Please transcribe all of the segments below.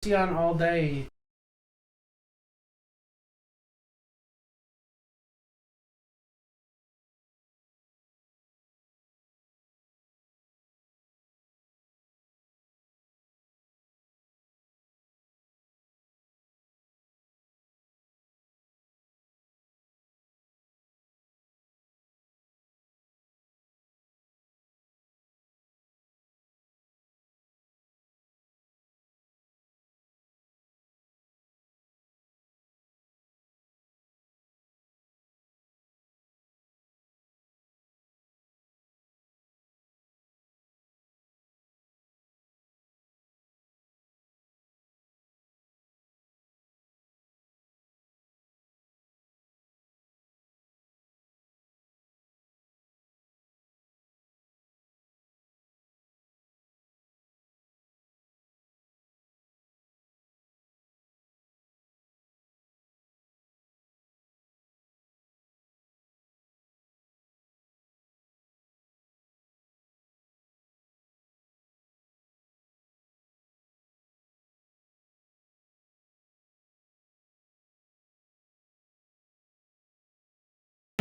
on all day.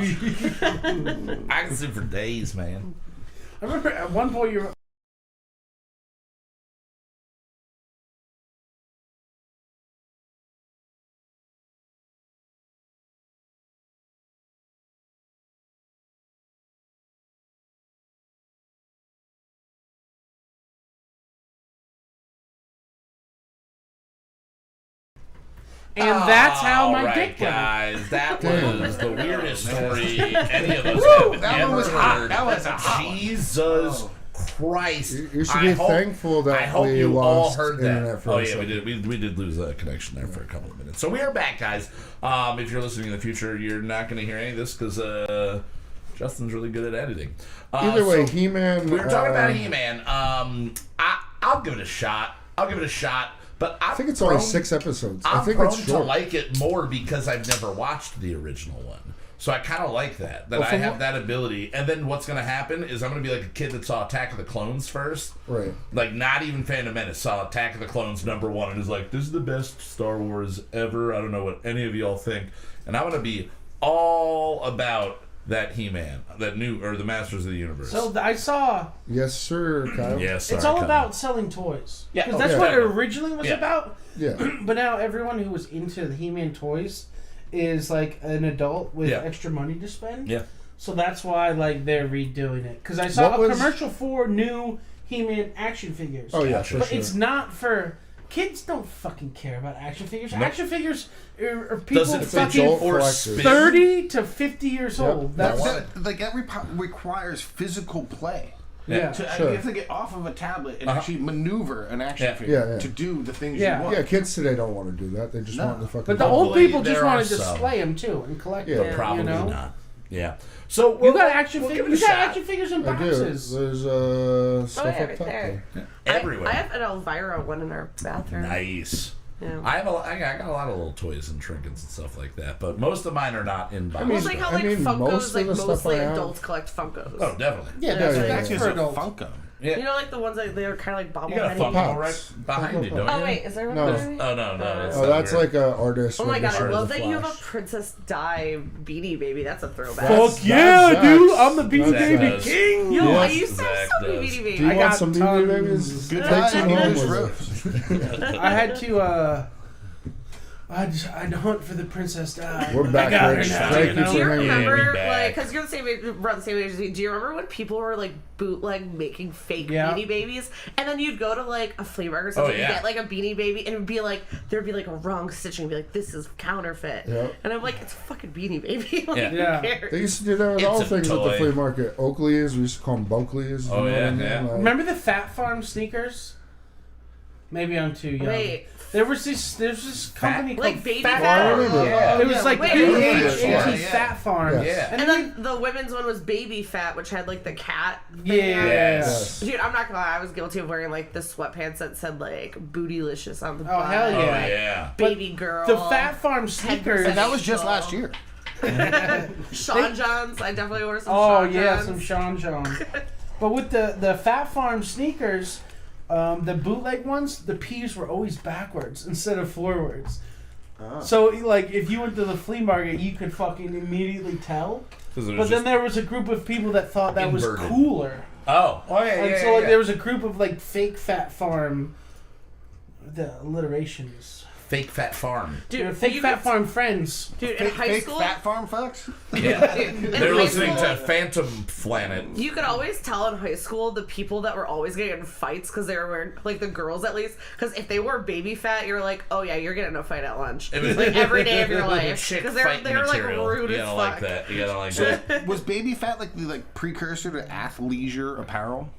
I can sit for days, man. I remember at one point you were... And that's how my dick went. Guys, that was the weirdest story any of us have That ever one was hot. heard. That was a hot one. Jesus Christ! You should be thankful that I hope we you all lost heard that. internet for Oh a yeah, second. we did lose a connection there for a couple of minutes. So we are back, guys. If you're listening in the future, you're not going to hear any of this because Justin's really good at editing. Either way, He-Man. We were talking about He-Man. I'll give it a shot. But I think it's only 6 episodes. I think prone it's short. to like it more because I've never watched the original one. So I kind of like that I have that ability. And then what's going to happen is I'm going to be like a kid that saw Attack of the Clones first. Right. Like, not even Phantom Menace, saw Attack of the Clones #1 and is like, this is the best Star Wars ever. I don't know what any of y'all think. And I'm going to be all about that He-Man, that new, or the Masters of the Universe. So I saw... Yes, sir, Kyle. Yes, It's all about selling toys. Yeah. Because that's what it originally was about. Yeah. But now everyone who was into the He-Man toys is like an adult with extra money to spend. Yeah. So that's why like they're redoing it. Because I saw a commercial for new He-Man action figures. Oh yeah, for but sure. it's not for kids. Don't fucking care about action figures. Nope. Action figures are people fucking 30 to 50 years old. That's like that requires physical play. Yeah, You have to get off of a tablet and actually maneuver an action figure to do the things you want. Yeah, kids today don't want to do that. They just want the fucking... But the old people just want to display them too and collect them. Probably you know? not. Yeah. So you got action figures. You got action figures in boxes. There's stuff up top there. Everywhere. I have an Elvira one in our bathroom. Nice. Yeah. I got a lot of little toys and trinkets and stuff like that, but most of mine are not in boxes. It's like how Funkos, like mostly adults collect Funkos. Oh, definitely. Yeah, that's for adults. Funko. Yeah. You know, like the ones that they're kind of like bobblehead. You got a Funko right behind you, don't you? Oh wait, is there one? No. Oh no. Oh, that's like an artist. Oh my god, I registry love of the that you have a Flash. Princess Di beanie baby. That's a throwback. Fuck yeah, dude! I'm the Beanie Zach Baby does. King. Yo, I Yes. used to have so many beanie Do babies. you I want got some tons. BB babies? Good Take some home English with roast. I had to. I'd hunt for the Princess Di. We're back, I got her Rich. now, Thank you you know? for Do you hanging remember, back. like, because you're the same age, around the same age as me, do you remember when people were, like, bootleg making fake beanie babies? And then you'd go to, like, a flea market or something and get, like, a beanie baby, and it would be, like, there'd be, like, a wrong stitching, and be like, this is counterfeit. Yep. And I'm like, it's a fucking beanie baby. Like, Yeah. who cares? They used to do that with It's all a things at the toy. flea market. Oakleys, we used to call them Boakleys. Oh, you know yeah, what I mean? yeah. Like, Remember the Fat Farm sneakers? Maybe I'm too young. Wait. There's this company called Like Baby Fat Fat? Farm. Yeah. It was like Wait, PHAT yeah. Fat Farm. Yes. And And then then the women's one was Baby Fat, which had, like, the cat thing yeah. on it. Yes. Dude, I'm not gonna lie, I was guilty of wearing, like, the sweatpants that said, like, bootylicious on the Oh, butt. hell Oh yeah. yeah. Baby girl. The Fat Farm sneakers. And that was just last year. Sean Johns. I definitely wore some Oh Sean yeah, Johns. some Sean John. But with the Fat Farm sneakers, The bootleg ones, the P's were always backwards instead of forwards. So, like, if you went to the flea market, you could fucking immediately tell. But then there was a group of people that thought that was cooler. Oh yeah, and so, like, there was a group of, like, fake Fat Farm... The alliteration is... Fake Fat Farm. Dude, fake Fat Farm friends. Dude, in high school... Fat Farm fucks? Yeah. They're listening to Phantom Planet. You could always tell in high school the people that were always getting in fights because they were wearing, like, the girls at least, because if they were baby fat, you're like, oh yeah, you're getting a fight at lunch. It was like every day of your life. Because they were like rude as fuck. Like that. You gotta like that. Was baby fat like the precursor to athleisure apparel?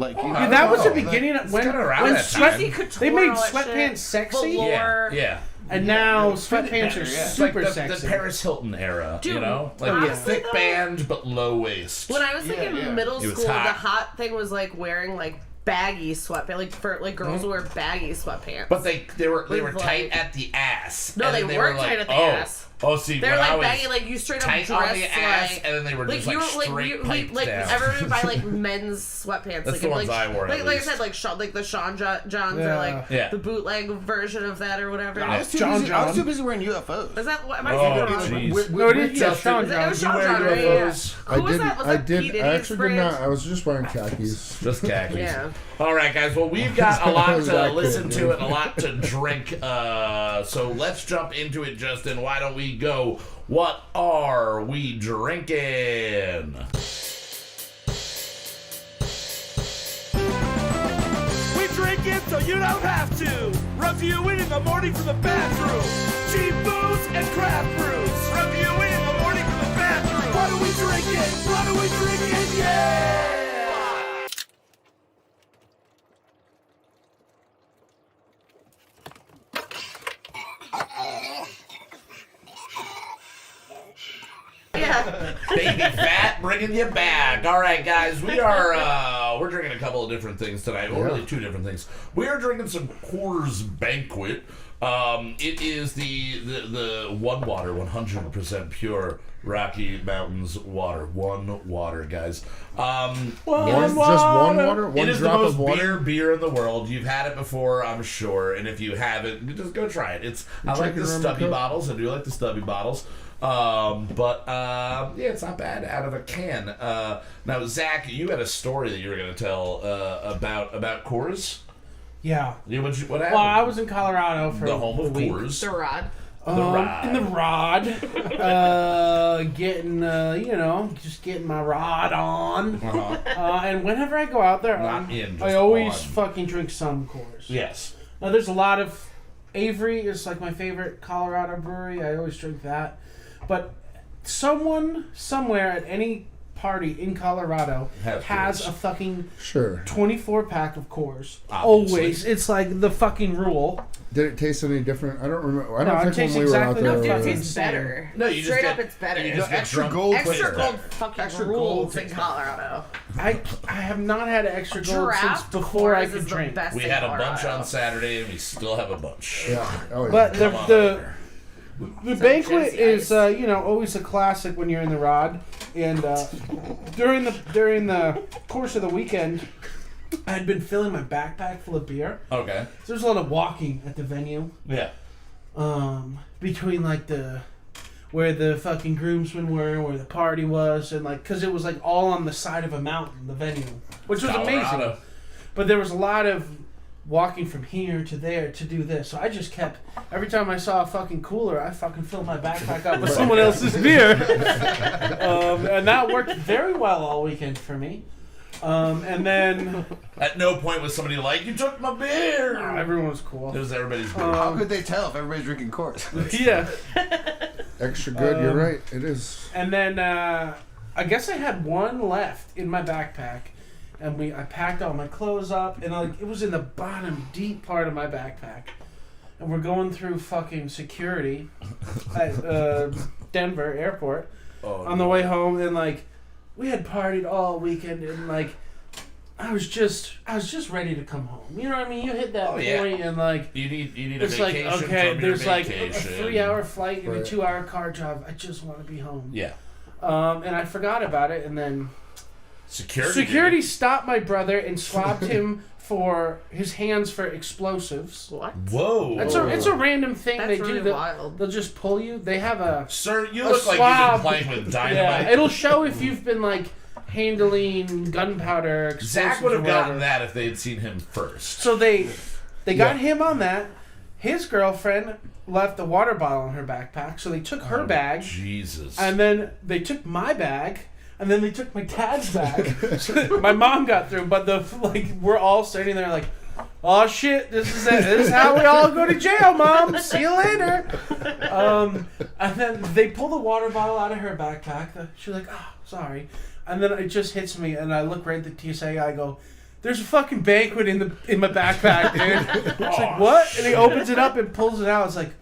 Like, that was the beginning of when they made sweatpants sexy. Yeah. And now sweatpants are super sexy. The Paris Hilton era, dude, you know? Like thick band but low waist. When I was like in middle school, the hot thing was like wearing like baggy sweatpants, like for like girls who wear baggy sweatpants. But they were tight at the ass. No, they weren't tight at the ass. Oh, see, they're like baggy, like you straight up tight dress on the ass, like, and then they were just like straight piped like down. everyone would buy like men's sweatpants. That's like, the ones like, I wore. Like I said, like the Sean Johns or like the bootleg version of that or whatever. I was too busy wearing UFOs. Is that what am I saying? No, it is Sean Johns. It was Sean Johns. Who was that? Was that Pete Diddy? I actually did not. I was just wearing khakis. Just khakis. Yeah. All right, guys. Well, we've got a lot to listen to and a lot to drink. So let's jump into it, Justin. Why don't we go? What are we drinking? We drink it so you don't have to. Rub you in the morning from the bathroom. Cheap booze and craft brews. Rub you in the morning from the bathroom. What are we drinking? What are we drinking? Yeah! Baby fat, bringing you back. All right, guys, we're drinking a couple of different things tonight. Well, really two different things. We are drinking some Coors Banquet. It is the One Water, 100% pure Rocky Mountains water. One water, guys. Just one water? One it is drop the of most water? beer in the world. You've had it before, I'm sure. And if you haven't, just go try it. I like the stubby bottles. I do like the stubby bottles. Yeah, it's not bad out of a can. Now, Zach, you had a story that you were going to tell about Coors. Yeah. What happened? Well, I was in Colorado for the home of Coors. The Rod. In the rod, getting just getting my rod on. And whenever I go out there, I always fucking drink some Coors. Yes. Now there's a lot of Avery is like my favorite Colorado brewery. I always drink that. But someone somewhere at any party in Colorado has a fucking 24-pack of Coors. Obviously. Always. It's like the fucking rule. Did it taste any different? I don't remember. I don't think when we were out there. No, it tastes better. No, you straight just up, it's better. You just extra gold. Extra gold fucking rules in Colorado. I have not had an extra gold since before I could drink. We had a bunch on Saturday, and we still have a bunch. Yeah. Oh, yeah. But the banquet is always a classic when you're in the rod, and during the course of the weekend, I had been filling my backpack full of beer. Okay. So there's a lot of walking at the venue. Yeah. Between like where the fucking groomsmen were, where the party was, and like because it was like all on the side of a mountain, the venue, which was amazing. But there was a lot of walking from here to there to do this. So I just kept, every time I saw a fucking cooler, I fucking filled my backpack up with someone else's beer. And that worked very well all weekend for me. And then... At no point was somebody like, you took my beer! No, everyone was cool. It was everybody's beer. How could they tell if everybody's drinking Coors? Yeah. Extra good, you're right. It is. And then I guess I had one left in my backpack. And I packed all my clothes up, and it was in the bottom deep part of my backpack. And we're going through fucking security at Denver airport on the way home, and we had partied all weekend, and I was just ready to come home. You know what I mean? You hit that point, and you need a it's vacation. Like okay, from there's your like a vacation. 3-hour flight and a 2-hour car drive. I just want to be home. Yeah. And I forgot about it, and then Security stopped my brother and swabbed him for his hands for explosives. What? Whoa. It's a random thing That's they really do. wild. They'll just pull you. They have a Sir, you a look like swab. you've been playing with dynamite. Yeah, it'll show if you've been like handling gunpowder. Explosives Zach would have or whatever. gotten that if they had seen him first. So they got him on that. His girlfriend left the water bottle in her backpack, so they took her bag. Jesus. And then they took my bag, and then they took my dad's bag. So my mom got through, but we're all standing there like, oh shit, this is it. This is how we all go to jail, Mom. See you later. And then they pull the water bottle out of her backpack. She's like, oh, sorry. And then it just hits me, and I look right at the TSA guy. I go, there's a fucking banquet in my backpack, dude. It's like, what? And he opens it up and pulls it out. It's like,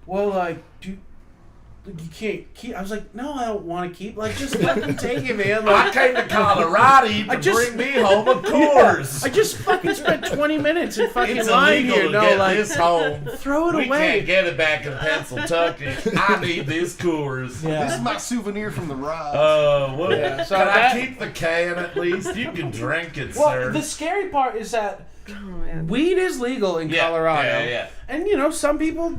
well, like, you can't keep. I was like, no, I don't want to keep. Like, just fucking take it, man. Like, I came to Colorado to bring me home a Coors. I just fucking spent 20 minutes in fucking It's line illegal here. to No, get like, this home. throw it We away. can't get it back in Pennsylvania. I need this Coors. Yeah. This is my souvenir from the ride. What? Yeah, so Can that- I keep the can at least? You can drink it, Well, sir. the scary part is that weed is legal in Colorado. Yeah. And, some people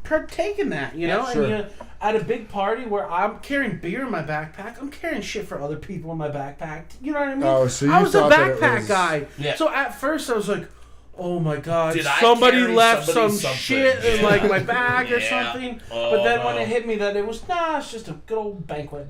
partake in that, Yeah, sure. And at a big party where I'm carrying beer in my backpack, I'm carrying shit for other people in my backpack. You know what I mean? Oh, so you I was a thought that it backpack was- guy. Yeah. So at first I was like, oh my God, Did I somebody carry left somebody some something? shit in like my bag or Yeah. something. Oh, But then when no. it hit me that it was, it's just a good old banquet.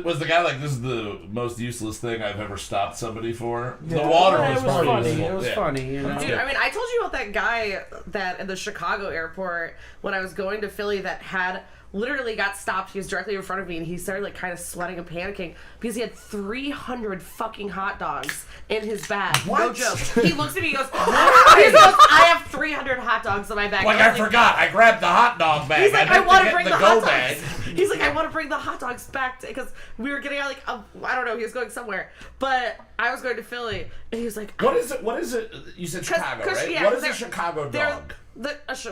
Was the guy like, this is the most useless thing I've ever stopped somebody for? The Yeah. water Yeah, was it was pretty funny. useful. It was Yeah. funny, Dude, I mean, I told you about that guy that at the Chicago airport when I was going to Philly that had literally got stopped. He was directly in front of me and he started like kind of sweating and panicking because he had 300 fucking hot dogs in his bag. No What? joke. He looks at me, he goes, I have 300 hot dogs in my bag. Like, I forgot. I grabbed the hot dog bag. He's like, I meant want to get bring the go hot bag. dogs. He's like, I want to bring the hot dogs back because we were getting out I don't know. He was going somewhere, but I was going to Philly, and he was like, What is it? What is it? You said Chicago, right? yeah, what is a they're- Chicago they're- dog?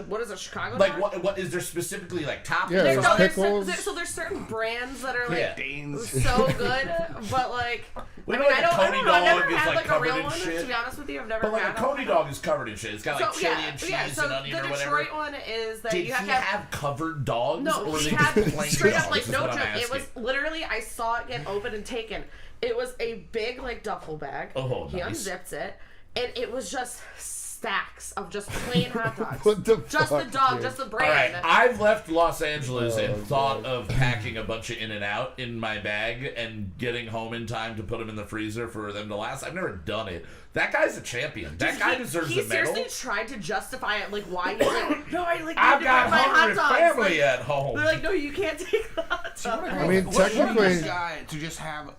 What is a Chicago Like, dog? what is there specifically, like, toppings? Yeah, There's, there's no, pickles. there's certain brands that are like Yeah. Danes. so good, but like Well, I like mean, a I Coney don't know. I've dog never is, had like, like a covered real in one. shit. To be honest with you, I've never But like had a Coney dog is covered in shit. It's got like So chili yeah, and cheese yeah. So and onion the or whatever. Detroit one is that Did you have he to have. have covered dogs? No, or were he they had just plain straight dogs, up like is no what I'm joke. It asking. was literally I saw it get opened and taken. It was a big like duffel bag. Oh, he nice. unzipped it, and it was just stacks of just plain hot dogs. What the just fuck, the dog, dude? just the All brand. right, I've left Los Angeles and Oh, thought of packing a bunch of In-N-Out in my bag and getting home in time to put them in the freezer for them to last. I've never done it. That guy's a champion. That guy deserves He a medal. seriously tried to justify it, like why he's like, no, I like. I've need to got bring my hot hungry dogs. family Like, at home. they're like, no, you can't take the hot dogs. I mean, What technically- this guy to just have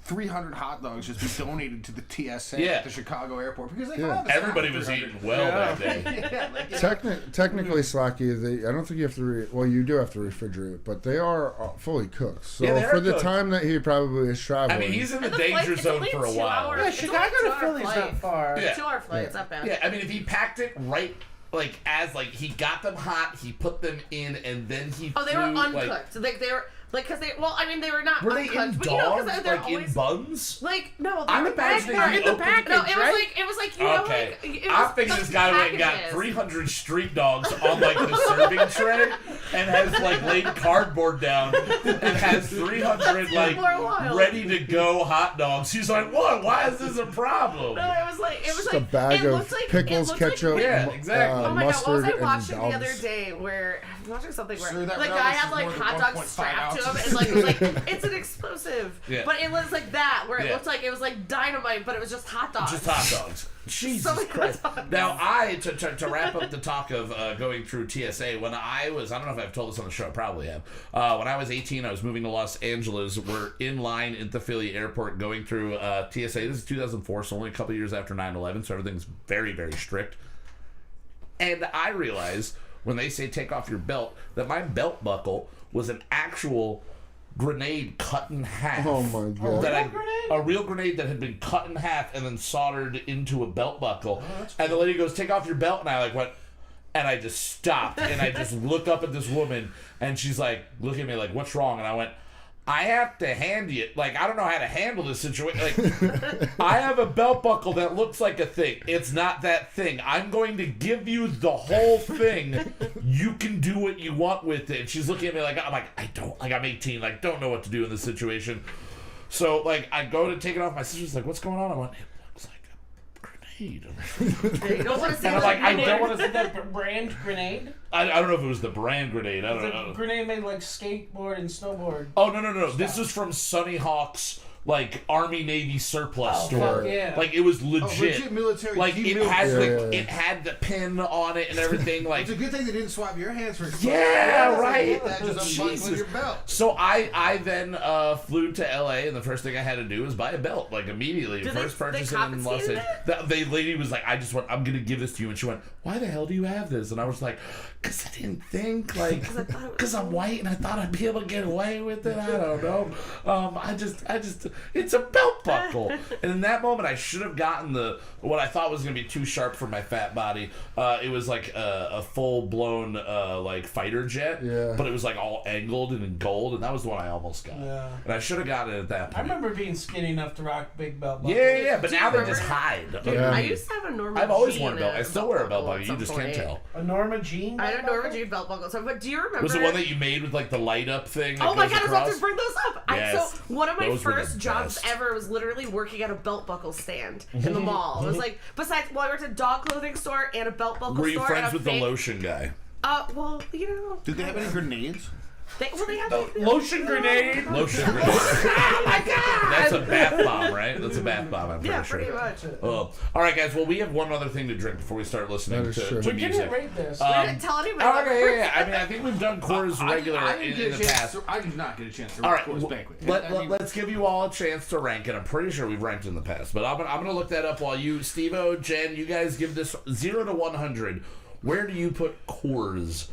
300 hot dogs just be donated to the TSA Yeah. at the Chicago airport because they Yeah. have this Everybody happen was 300. eating well that day. Yeah, like, you know, Technically, Slacky, I don't think you have to. Well, you do have to refrigerate, but they are fully cooked. So Yeah, they are for the cooked. time that he probably is traveling, I mean, he's in the And the flight- danger it's zone only for a 2 while. hours. Yeah, It's Chicago only a to 2-hour Philly's flight. not far. Yeah. 2-hour flight. It's not bad. Yeah, I mean, if he packed it right, like, as, like, he got them hot, he put them in, and then he Oh, they were flew, uncooked. like, They were like because they. Well, I mean, they were not. were they in uncooked, but dogs, they're like, always, in buns? Like no, I'm they were imagining back- he in the opened- package. No, it was right? like you know Okay. like it I'm was thinking this fucking guy went and got packages. 300 street dogs on, like, the serving tray and has, like, laid cardboard down and has 300, like, more wild. ready to go hot dogs. He's like, what? Why is this a problem? No, it was like just a bag it of looked like, pickles, it looked ketchup, Like, Yeah, exactly. oh my god, what was mustard, I and watching the other dogs. day where I was watching something where Sir, that the guy relish had is like more than hot dogs 1.5 strapped to him ounces. and like was like it's an explosive. Yeah. But it was like that where it Yeah. looked like it was like dynamite, but it was just hot dogs. Just hot dogs. Jesus many Christ. hot dogs. Now, to wrap up the talk of going through TSA, when I don't know if I've told this on the show, I probably have. When I was 18, I was moving to Los Angeles. We're in line at the Philly airport going through TSA. This is 2004, so only a couple years after 9/11, so everything's very, very strict. And I realized when they say take off your belt, that my belt buckle was an actual grenade cut in half. Oh my god! That a real grenade that had been cut in half and then soldered into a belt buckle. And the lady goes, take off your belt. And I like went, and I just stopped. And I just looked up at this woman and she's like, looking at me like, what's wrong? And I went, I have to hand you, like, I don't know how to handle this situation. Like, I have a belt buckle that looks like a thing. It's not that thing. I'm going to give you the whole thing. You can do what you want with it. And she's looking at me like, I'm 18, like, don't know what to do in this situation. So, like, I go to take it off. My sister's like, what's going on? I went, it looks like a grenade. You don't want to see And I'm like, I don't want to see that brand grenade. I don't know if it was the brand grenade. I don't know. Grenade made like skateboard and snowboard. Oh, no. This is from Sunny Hawk's, like, Army Navy surplus store. Yeah. Like, it was legit. Legit military. Like, it had the pin on it and everything. Like, it's a good thing they didn't swap your hands for yeah, right. That just unbuckling your belt. So I then flew to LA, and the first thing I had to do was buy a belt, like, immediately. First purchase in Los Angeles. The lady was like, I'm gonna give this to you, and she went, why the hell do you have this? And I was like, because I didn't think, like, because I'm white and I thought I'd be able to get away with it. I don't know. I just, it's a belt buckle. And in that moment, I should have gotten what I thought was going to be too sharp for my fat body. It was like a full-blown, like, fighter jet. Yeah. But it was, like, all angled and in gold, and that was the one I almost got. Yeah. And I should have gotten it at that point. I remember being skinny enough to rock big belt buckles. Yeah, but now they just hide. Yeah. I used to have a Norma I've always Jean worn a belt. I still wear a belt buckle. You just can't tell. A Norma Jean? I had a Norma Jean belt buckle. So, but do you remember? Was it one that you made with, like, the light up thing? Oh my god, I was about across? to bring those up. Yes. So one of my Those were the first jobs best. ever was literally working at a belt buckle stand in the mall. It was like, besides, I worked at a dog clothing store and a belt buckle store. Were you friends and a with the lotion guy? Well, you know. Did they have any grenades? They had Lotion grenade. Lotion grenade. Oh my god! That's a bath bomb, right? That's a bath bomb, I'm pretty sure. pretty much. Oh. All right, guys. Well, we have one other thing to drink before we start listening That is true. to We music. didn't rate this. We didn't tell anybody. Okay, yeah. I mean, I think we've done Coors regular in the past. I did not get a chance to All rate right, Coors Banquet. let's give you all a chance to rank it. I'm pretty sure we've ranked in the past, but I'm gonna look that up while you, Steveo, Jen, you guys give this 0 to 100. Where do you put Coors,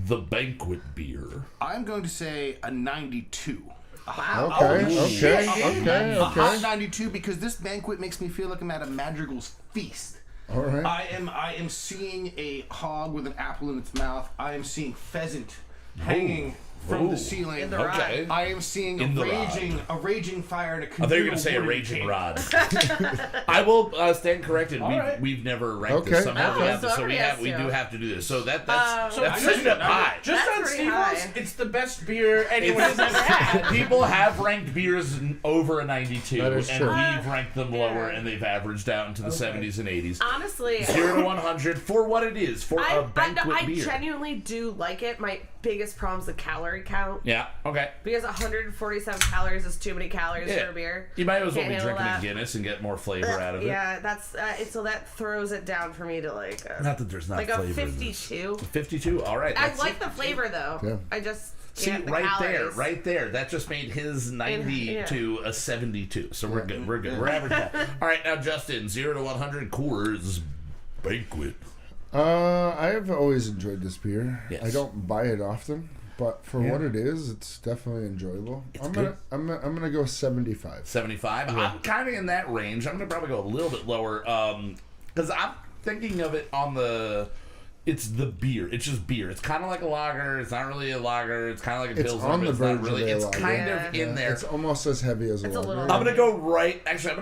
the banquet beer? I'm going to say a 92. Wow. Okay. A hot 92 because this banquet makes me feel like I'm at a madrigal's feast. All right. I am seeing a hog with an apple in its mouth. I am seeing pheasant hanging from the ceiling. In the Okay. I am seeing a raging fire in a I thought you were going to say a raging rod. I will stand corrected. We've never ranked this. Somehow we have this, so we do have to do this. So that's setting up high. Just That's on pretty Steve's, high. it's the best beer anyone has ever had. People have ranked beers over a 92, That is and true. we've ranked them lower, and they've averaged out into the 70s and 80s. Honestly, 0 to 100 for what it is, for a banquet I beer. genuinely do like it. My biggest problem is the calorie count. Yeah, okay. Because 147 calories is too many calories for a beer. You might as well Can't be drinking handle a Guinness and get more flavor out of it. Yeah, that's so that throws it down for me to like. Not that there's not like flavor. a 52. 52, all right. I like the flavor though. Yeah. I just See, can't the right calories. there. That just made his 90 Yeah. to a 72. So we're good. We're average. All right, now Justin, 0 to 100 Coors Banquet. I have always enjoyed this beer. Yes. I don't buy it often, but for what it is, it's definitely enjoyable. I'm gonna go 75. 75. I'm kind of in that range. I'm gonna probably go a little bit lower because I'm thinking of it on the. It's the beer. It's just beer. It's kind of like a lager. It's not really a lager. It's kind of like a It's pilsner. on but the it's not verge really. of a It's lager. kind of in there. It's almost as heavy as a It's a lager. little- I'm gonna go right. Actually, I'm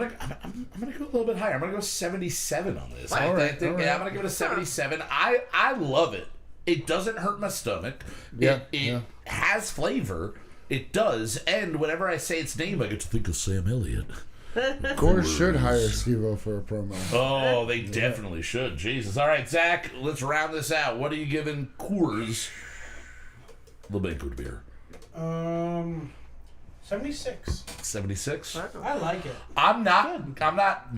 gonna go a little bit higher. I'm gonna go 77 on this. All right. Yeah, I'm gonna give it a 77. I love it. It doesn't hurt my stomach. It has flavor. It does. And whenever I say its name, I get to think of Sam Elliott. Coors should hire Steveo for a promo. Oh, they definitely should. Jesus. All right, Zach, let's round this out. What are you giving Coors, the banquet beer? 76. 76? I like it. I'm not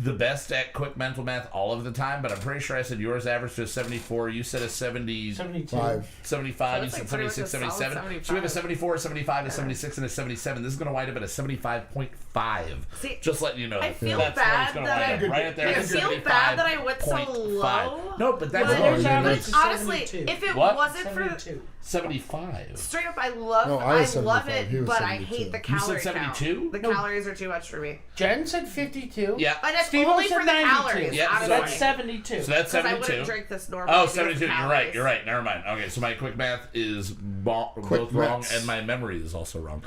the best at quick mental math all of the time, but I'm pretty sure I said yours averaged to a 74. You said a 70, 72. 75. You So said it's like pretty 76, much a solid 77. So we have a 74, a 75, a 76, and a 77. This is going to wind up at a 75.5. See, Just letting you know. I feel That's where it's bad gonna that wind up, right at there. I feel bad that I went so low. No, but that's But- Yours yeah, average is honestly, 72. if it What? wasn't for 72. 75. straight up, I love No, I I was love 75. He it, was but I 72. hate the You said calorie count. 72? The No. calories are too much for me. Jen said 52. Yeah. And that's Steve only said for the 92. calories. Yeah, honestly. That's 72. So that's Because I 72. wouldn't drink this normally. Oh, because of 72. calories. You're right. Never mind. Okay, so my quick math is both wrong, maths. and my memory is also wrong.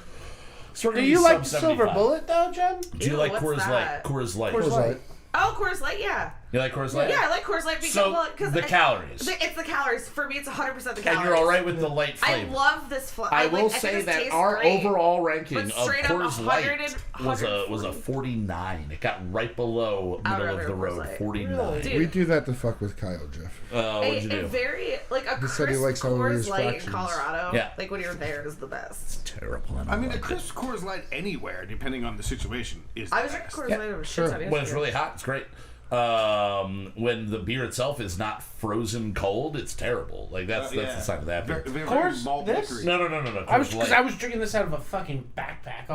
Do you like the Silver Bullet though, Jen? Do you like Coors Light? Coors Light. Oh, Coors Light, yeah. You like Coors Light? Yeah, I like Coors Light because the calories. It's the calories. For me, it's 100% the calories. And you're all right with the light flavor. I love this flavor. I will say that our overall ranking of Coors Light was a 49. It got right below middle of the road, 49. Dude. We do that to fuck with Kyle, Jeff. What'd you do? Very, like a crisp he likes all of Coors his Light in fractions. Colorado. Yeah. Like when you're there is the best. It's terrible. I mean, a crisp Coors Light anywhere, depending on the situation, is the I was best. drinking Coors Light over shit ton When it's really hot, it's great. When the beer itself is not frozen cold, it's terrible. Like that's the sign of that beer. Coors, this? No. I was drinking this out of a fucking backpack.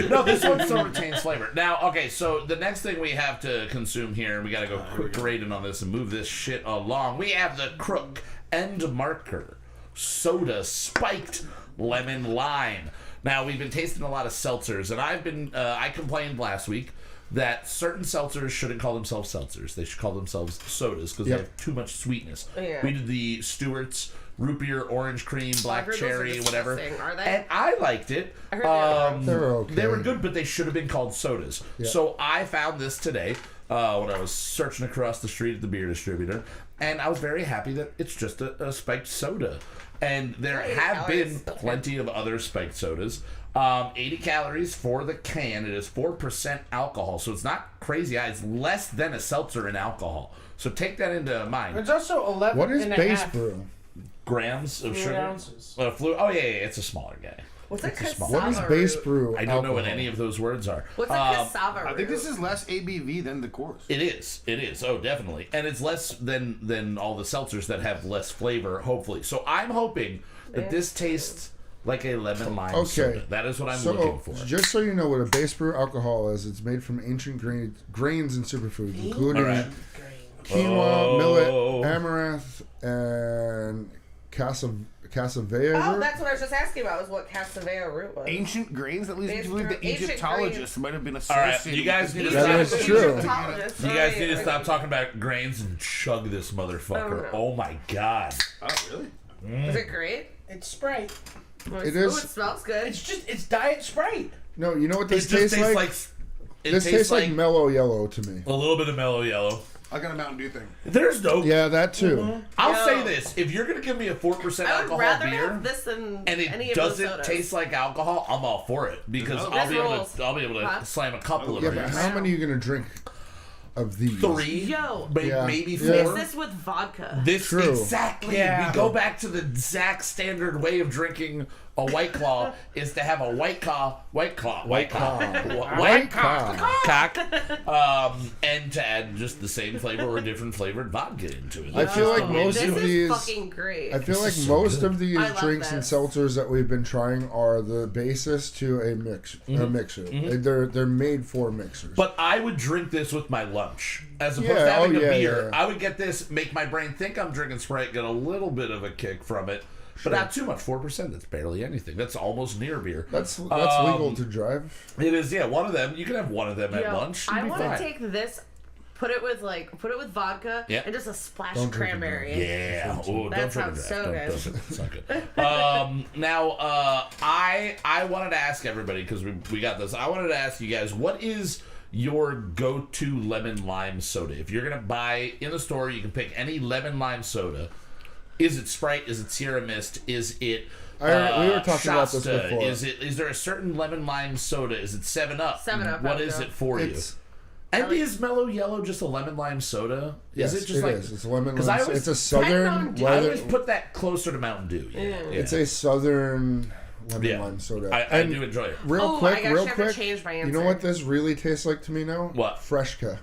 No, this one still retains flavor. Now, okay, so the next thing we have to consume here, and we got to go quick rating on this and move this shit along. We have the Crook End Marker Soda Spiked Lemon Lime. Now, we've been tasting a lot of seltzers, and I complained last week that certain seltzers shouldn't call themselves seltzers. They should call themselves sodas because they have too much sweetness. Yeah. We did the Stewart's root beer, orange cream, black cherry, whatever. Are they? And I liked it. I heard they were okay. They were good, but they should have been called sodas. Yeah. So I found this today when I was searching across the street at the beer distributor, and I was very happy that it's just a spiked soda. And there have been plenty of other spiked sodas. 80 calories for the can. It is 4% alcohol, so it's not crazy high. It's less than a seltzer in alcohol. So take that into mind. It's also 11 What is and a base half brew? Grams of sugar. ounces. Oh yeah, it's a smaller guy. What's a cassava What is base root? brew? I don't know what any of those words are. What's a cassava root? I think this is less ABV than the Coors. It is. Oh, definitely. And it's less than all the seltzers that have less flavor, hopefully. So I'm hoping that this tastes like a lemon lime soda. That is what I'm looking for. Just so you know what a base brew alcohol is, it's made from ancient grains and superfoods, including quinoa, millet, amaranth, and cassavea. Oh, that's what I was just asking about, was what cassavea root was. Ancient grains? That leads me to believe the Ancient Egyptologists might have been All associated. right, you guys need to That stop. is true. You guys need to stop talking about grains and chug this motherfucker. Oh my god. Oh, really? Is it great? It's Sprite. It is. Ooh, it smells good. It's Diet Sprite. No, you know what It this just tastes like? This tastes like mellow yellow to me. a little bit of mellow yellow. I got a Mountain Dew thing. There's no. Yeah, that too. I'll say this: if you're gonna give me a 4% I would alcohol rather beer, have this than and any it of those doesn't sodas. taste like alcohol, I'm all for it because I'll be able to slam a couple of Yeah, these. but how many are you gonna drink of these? 3, Yo. maybe 4. Mix this with vodka. This True. exactly. Yeah. We go back to the exact standard way of drinking a White Claw is to have a White Claw, and to add just the same flavor or different flavored vodka into it. I feel like most this of is these. fucking great. I feel like is so most good. of these I love drinks and this. seltzers that we've been trying are the basis to a mixer. They're made for mixers. But I would drink this with my lunch. As opposed Yeah, to having oh, a yeah, beer, yeah. I would get this, make my brain think I'm drinking Sprite, get a little bit of a kick from it, but not too much. 4%, that's barely anything. That's almost near beer. That's legal to drive. It is, yeah, one of them. You can have one of them at lunch. I You'll be want to fine. take this, put it with vodka and just a splash of cranberry. Yeah. Oh, That sounds so good. It's not good. Now, I wanted to ask everybody, because we got this. I wanted to ask you guys, what is your go-to lemon lime soda? If you're going to buy in the store, you can pick any lemon lime soda. Is it Sprite? Is it Sierra Mist? Is it We were talking about this Shasta? before. Is there a certain lemon lime soda? Is it 7-Up? 7-Up, What I is would it go. for you? And is Mellow Yellow just a lemon lime soda? Yes, is it just like is. It's lemon 'cause lime. I always- It's a southern. I always put that closer to Mountain Dew. Yeah. It's a southern lemon lime soda. I do enjoy it. Real Oh, quick, I actually real have to quick. change my You know answer. what this really tastes like to me now? What? Freshka.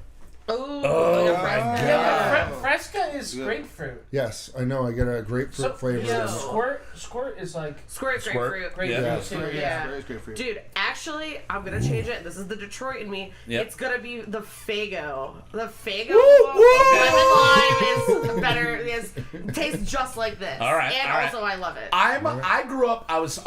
Oh my God. Yeah, but Fresca is grapefruit. Yes, I know. I get a grapefruit flavor. Yeah, in it. Squirt is like Squirt grapefruit. grapefruit. Yeah. Very great for you. Dude, actually, I'm gonna change it. This is the Detroit in me. Yep. It's gonna be the Faygo. The Faygo lemon lime is better. It tastes just like this. All right, And all right. also, I love it. I grew up. I was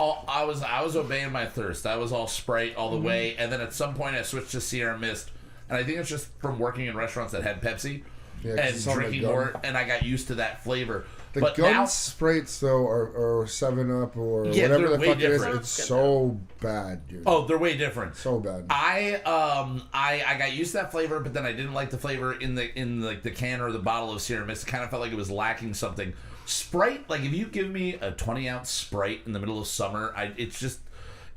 obeying my thirst. I was all Sprite all the way, and then at some point I switched to Sierra Mist, and I think it's just from working in restaurants that had Pepsi. Yeah, 'cause and it's on the drinking gum. more, and I got used to that flavor. The but gum now, sprites though, or 7-Up or Yeah, whatever they're the way fuck it is, different. it's so bad, dude. oh, they're way different. So bad. I got used to that flavor, but then I didn't like the flavor in the can or the bottle of Sierra Mist. It kind of felt like it was lacking something. Sprite, like if you give me a 20-ounce Sprite in the middle of summer,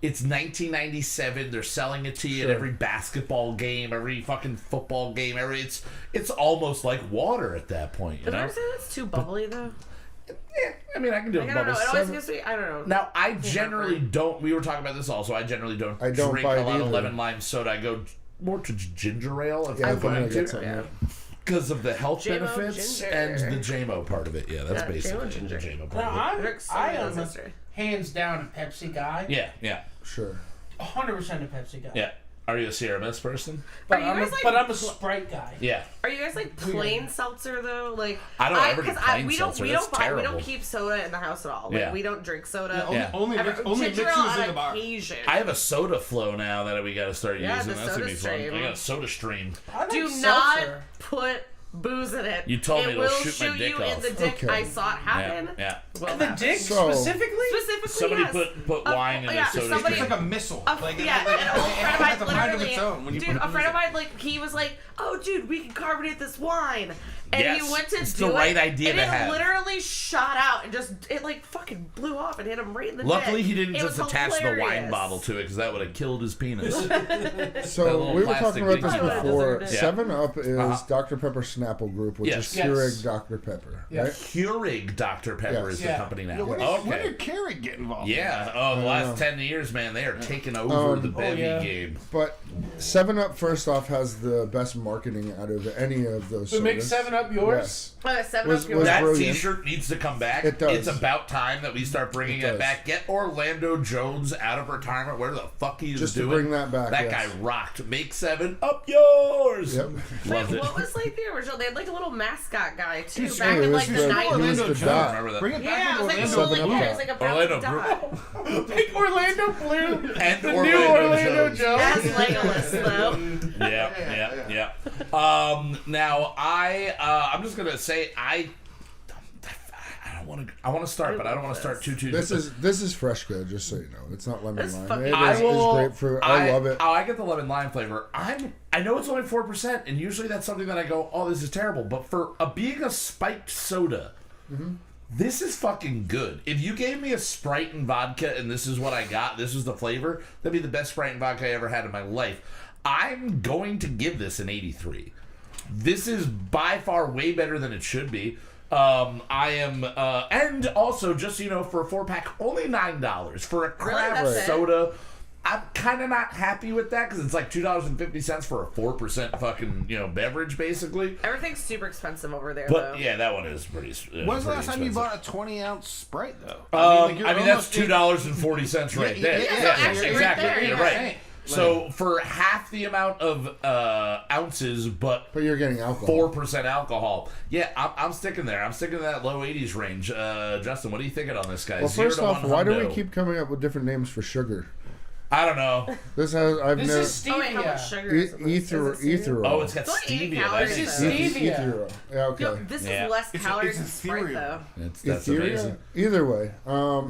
it's 1997. They're selling it to you at every basketball game, every fucking football game. It's almost like water at that point. You Did know? I say that's too bubbly though? Yeah, I mean, I can do Like, a I don't know. bubble. It always gives me. I don't know. Now, I generally don't. We were talking about this also. I generally don't, I don't drink buy a it lot of either. lemon lime soda. I go more to ginger ale if Yeah, I'm if I'm gonna going get to, something. Yeah. because of the health JMO benefits ginger. and the JMO part of it. Yeah, that's Yeah, basically JMO ginger. the JMO No, part of it. They're excited I about am this history. hands down a Pepsi guy. Yeah. Sure. 100% a Pepsi guy. Yeah. Are you a Sierra Mist person? But, Are you I'm, guys a, like- but I'm a Sprite guy. Yeah. Are you guys like plain seltzer though? Like I don't ever do 'cause plain we seltzer. we That's don't buy, we terrible. don't keep soda in the house at all. Like Yeah. we don't drink soda. Yeah. Only Ginger mixes ale in on the bar. occasion. I have a soda flow now that we got to start Yeah, using. the That's gonna soda be fun. stream. I got a soda stream. I like Do seltzer. not put booze in it. You told me it it'll will shoot my dick you off. in the dick. Okay. I saw it happen. Yeah. Will The happen. dick So- specifically? Specifically, Somebody yes. put wine in yeah, a soda somebody- stream. It's like a missile. Yeah, it an old friend of mine has a mind of literally, its own when you dude, put a friend of booze in. mine, like, he was like, "Oh, dude, we can carbonate this wine," and Yes, he went to it's do the right it, idea and to it have. literally shot out and just it like fucking blew off and hit him right in the Luckily, dick. he didn't It just was attach the wine hilarious. bottle to it because that would have killed his penis. So little we were plastic talking about this thing. before. Yeah. 7-Up is Uh-huh. Dr. Pepper Snapple Group, which Yes. is Yes. Keurig Dr. Pepper, Yes. right? Keurig Dr. Pepper Yes. is the Yeah. company now. Yeah, when Okay. did Keurig get involved? Yeah. Oh, the last 10 years, man, they are taking over the bevy yeah. game. But 7-Up, first off, has the best marketing out of any of those So make sodas. 7-Up yours? Oh, 7 Was- Up yours. was- That brilliant. T-shirt needs to come back. It does. It's about time that we start bringing It it does. back. Get Orlando Jones out of retirement. Where the fuck he is Just to doing? bring that back, That yes. guy rocked. Make 7-Up yours. Yep. Loved it. What was like the original? They had like a little mascot guy too Dude, back it in was like the the- '90s. he was Orlando the Jones. dot. Remember that? Bring it back Yeah, it with was like Orlando a little, Bloom. yeah, it was like a brown Orlando dot. Make Orlando Bloom And the Orlando new Orlando Jones. Jones. That's Legolas though. Yeah. Now I'm just gonna say I want to start, but I don't want to start too. This is Freshco, just so you know. It's not lemon It's lime. fucking- It I is will- grapefruit. I love it. Oh, I get the lemon lime flavor. I know it's only 4%, and usually that's something that I go, oh, this is terrible. But for being a spiked soda, this is fucking good. If you gave me a Sprite and vodka, and this is what I got, this was the flavor, that'd be the best Sprite and vodka I ever had in my life. I'm going to give this an 83. This is by far way better than it should be. I am, and also, just so you know, for a 4-pack, only $9 for a craft That's it? soda. I'm kind of not happy with that because it's like $2.50 for a 4% fucking beverage, basically. Everything's super expensive over there But though. yeah, that one is pretty. When's the pretty last time you expensive. bought a 20-ounce Sprite, though? I you're mean that's almost in- $2.40 right there. yeah, so actually right exactly. there, You're yeah. right. So for half the amount of ounces, but But you're getting alcohol. 4% alcohol. Yeah, I'm sticking there. I'm sticking to that low 80s range. Justin, what are you thinking on this guy? Well, 0 first to off, 1 why do we hundo. keep coming up with different names for sugar? I don't know. This has I've This never is Oh wait, how much stevia. sugar is in this? ether Is it cereal? Oh, it's got It's only 80 stevia. calories, That's though. it. Stevia. Ethereal. Yeah, okay. Yo, this Yeah. is less calories it's than Sprite ethereal. though. That's Ethereal? amazing. Either way,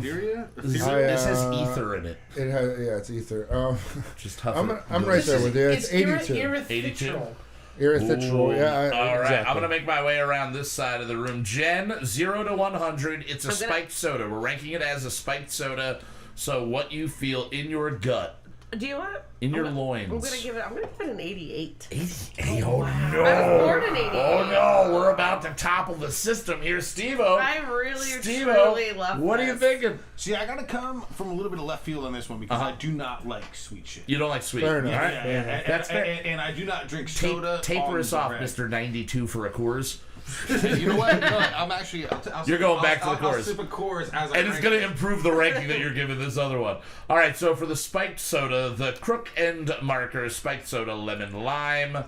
Syria? This I, has uh, ether in it. it has it's ether. Just huff I'm it. right there with you. It's 82. erythritol. Erythritol. Yeah. All right, exactly. I'm gonna make my way around this side of the room. Jen, 0 to 100. It's a I'm gonna- spiked soda. We're ranking it as a spiked soda. So what you feel in your gut, Do you want? in your I'm loins. gonna give it an 88. 88. Oh no! I was born in 88. Oh no! We're about to topple the system here, Steveo. I really, Steveo, truly love what this. are you thinking? See, I gotta come from a little bit of left field on this one because I do not like sweet shit. You don't like sweet. Fair enough. All right. And, That's fair. and I do not drink soda. Taper on us off, bread. Mr. 92 for a Coors. You know what? No, I'm actually. You're going back to the I'll Coors. sip a Coors as I And it's drink going to it. improve the ranking that you're giving this other one. All right, so for the spiked soda, the Crook End Marker spiked soda lemon lime,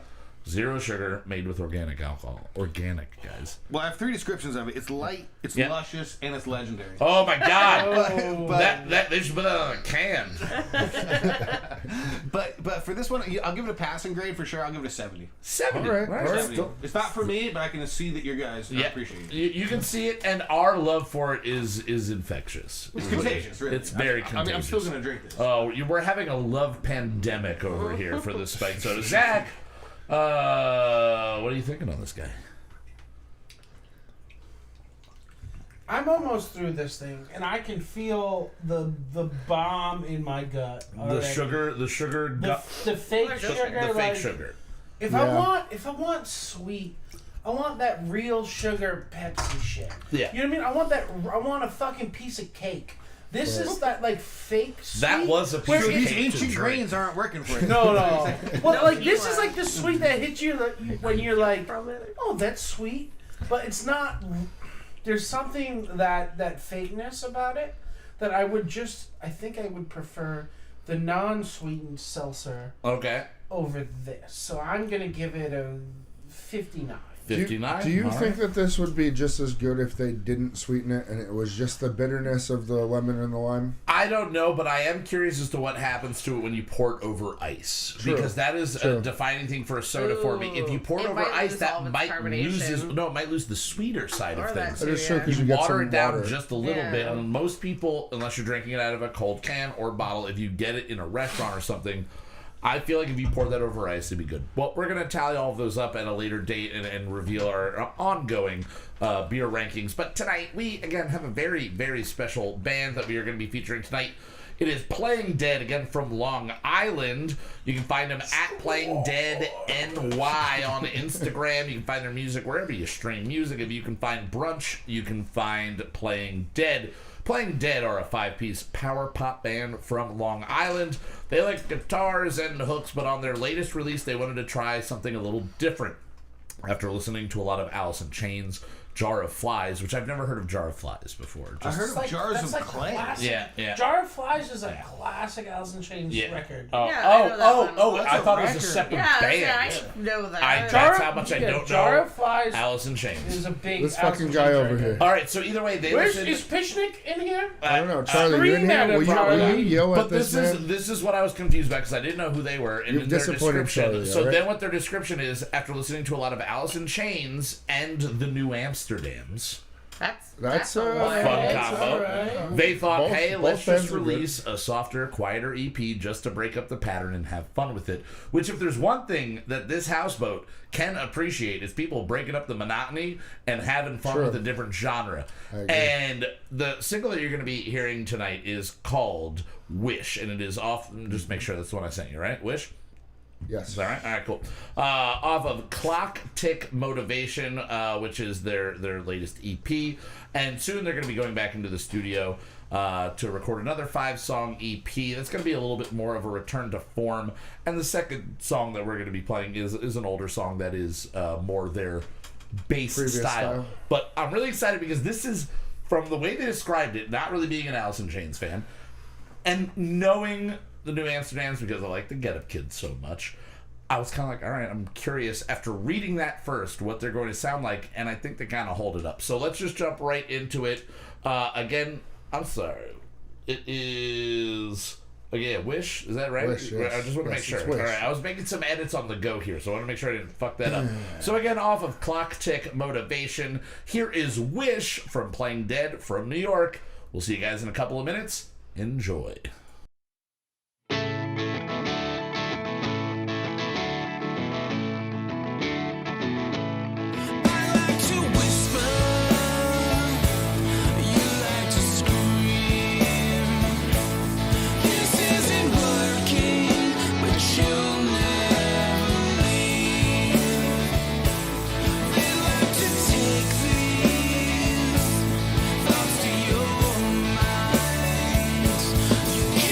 0 sugar, made with organic alcohol. Organic, guys. Well, I have 3 descriptions of it. It's light, it's luscious, and it's legendary. Oh my god! That they should put that on a can. But for this one, I'll give it a passing grade for sure. I'll give it a 70. 70. All right. 70. It's not for me, but I can see that your guys appreciate it. You can see it, and our love for it is infectious. It's contagious, really. It's very contagious. I'm still gonna drink this. Oh, we're having a love pandemic over here for this spiked soda. Zach, what are you thinking on this guy? I'm almost through this thing, and I can feel the bomb in my gut. The sugar gut. The fake sugar. The fake like, sugar. If I want sweet, I want that real sugar Pepsi shit. Yeah. You know what I mean? I want a fucking piece of cake. This is that like fake sweet. That was a piece of These cake ancient to drink. grains aren't working for you. No. Well, like this you is are. like the sweet that hits you when you're like, oh, that's sweet, but it's not. There's something that fakeness about it that I think I would prefer the non-sweetened seltzer Okay. over this. So I'm gonna give it a 59. 59. Do you think that this would be just as good if they didn't sweeten it and it was just the bitterness of the lemon and the lime? I don't know, but I am curious as to what happens to it when you pour it over ice. True. Because that is a defining thing for a soda for me. If you pour it over might ice, lose that all of its might carbonation. it might lose the sweeter side Or of that things. too, That is true, yeah. 'cause You get water some it down water. just a little Yeah. bit, and most people, unless you're drinking it out of a cold can or bottle, if you get it in a restaurant or something, I feel like if you pour that over ice, it'd be good. Well, we're going to tally all of those up at a later date and reveal our ongoing beer rankings. But tonight, we, again, have a very, very special band that we are going to be featuring tonight. It is Playing Dead, again, from Long Island. You can find them at Playing Dead NY on Instagram. You can find their music wherever you stream music. If you can find Brunch, you can find Playing Dead. Playing Dead are a 5-piece power pop band from Long Island. They like guitars and hooks, but on their latest release, they wanted to try something a little different. After listening to a lot of Alice in Chains, Jar of Flies, which I've never heard of Jar of Flies before. I heard of Like, Jars that's of like Clay. classic. Yeah. Jar of Flies is a classic Alice in Chains record. Yeah, I know that one. I thought it was a separate band. I know that. That's how much I don't Jar know of Flies Alice in Chains. is a big This Alice fucking in guy Chains over record. here. All right, so either way, they Where's listened. is Pishnik in here? I don't know. Charlie, you in Scream at here? him, Will Charlie. you yell at But this man? this is what I was confused about because I didn't know who they were. And You've in their disappointed description, Charlie, so alright? then what their description is after listening to a lot of Alice in Chains and the New Amsterdams. That's a a lot. Fun combo. alright. They thought, Both- hey, both let's bands just are good. release a softer, quieter EP just to break up the pattern and have fun with it. Which, if there's one thing that this houseboat can appreciate, is people breaking up the monotony and having fun True. with a different genre. I agree. And the single that you're going to be hearing tonight is called Wish, and it is off. Just make sure that's the one I sent you, right? Wish? Yes. Is that right? All right, cool. Off of Clock Tick Motivation, which is their latest EP. And soon they're going to be going back into the studio to record another 5-song EP. That's going to be a little bit more of a return to form. And the second song that we're going to be playing is an older song that is more their bass Previous style. But I'm really excited because this is, from the way they described it, not really being an Alice in Chains fan, and knowing the New Amsterdams because I like the Get Up Kids so much, I was kind of like, all right, I'm curious after reading that first what they're going to sound like, and I think they kind of hold it up. So let's just jump right into it. Again, I'm sorry. It is... Okay, Wish, is that right? Wish, yes. I just want to Yes, make sure. it's All Wish. right, I was making some edits on the go here, so I want to make sure I didn't fuck that up. So again, off of Clock Tick Motivation, here is Wish from Playing Dead from New York. We'll see you guys in a couple of minutes. Enjoy. You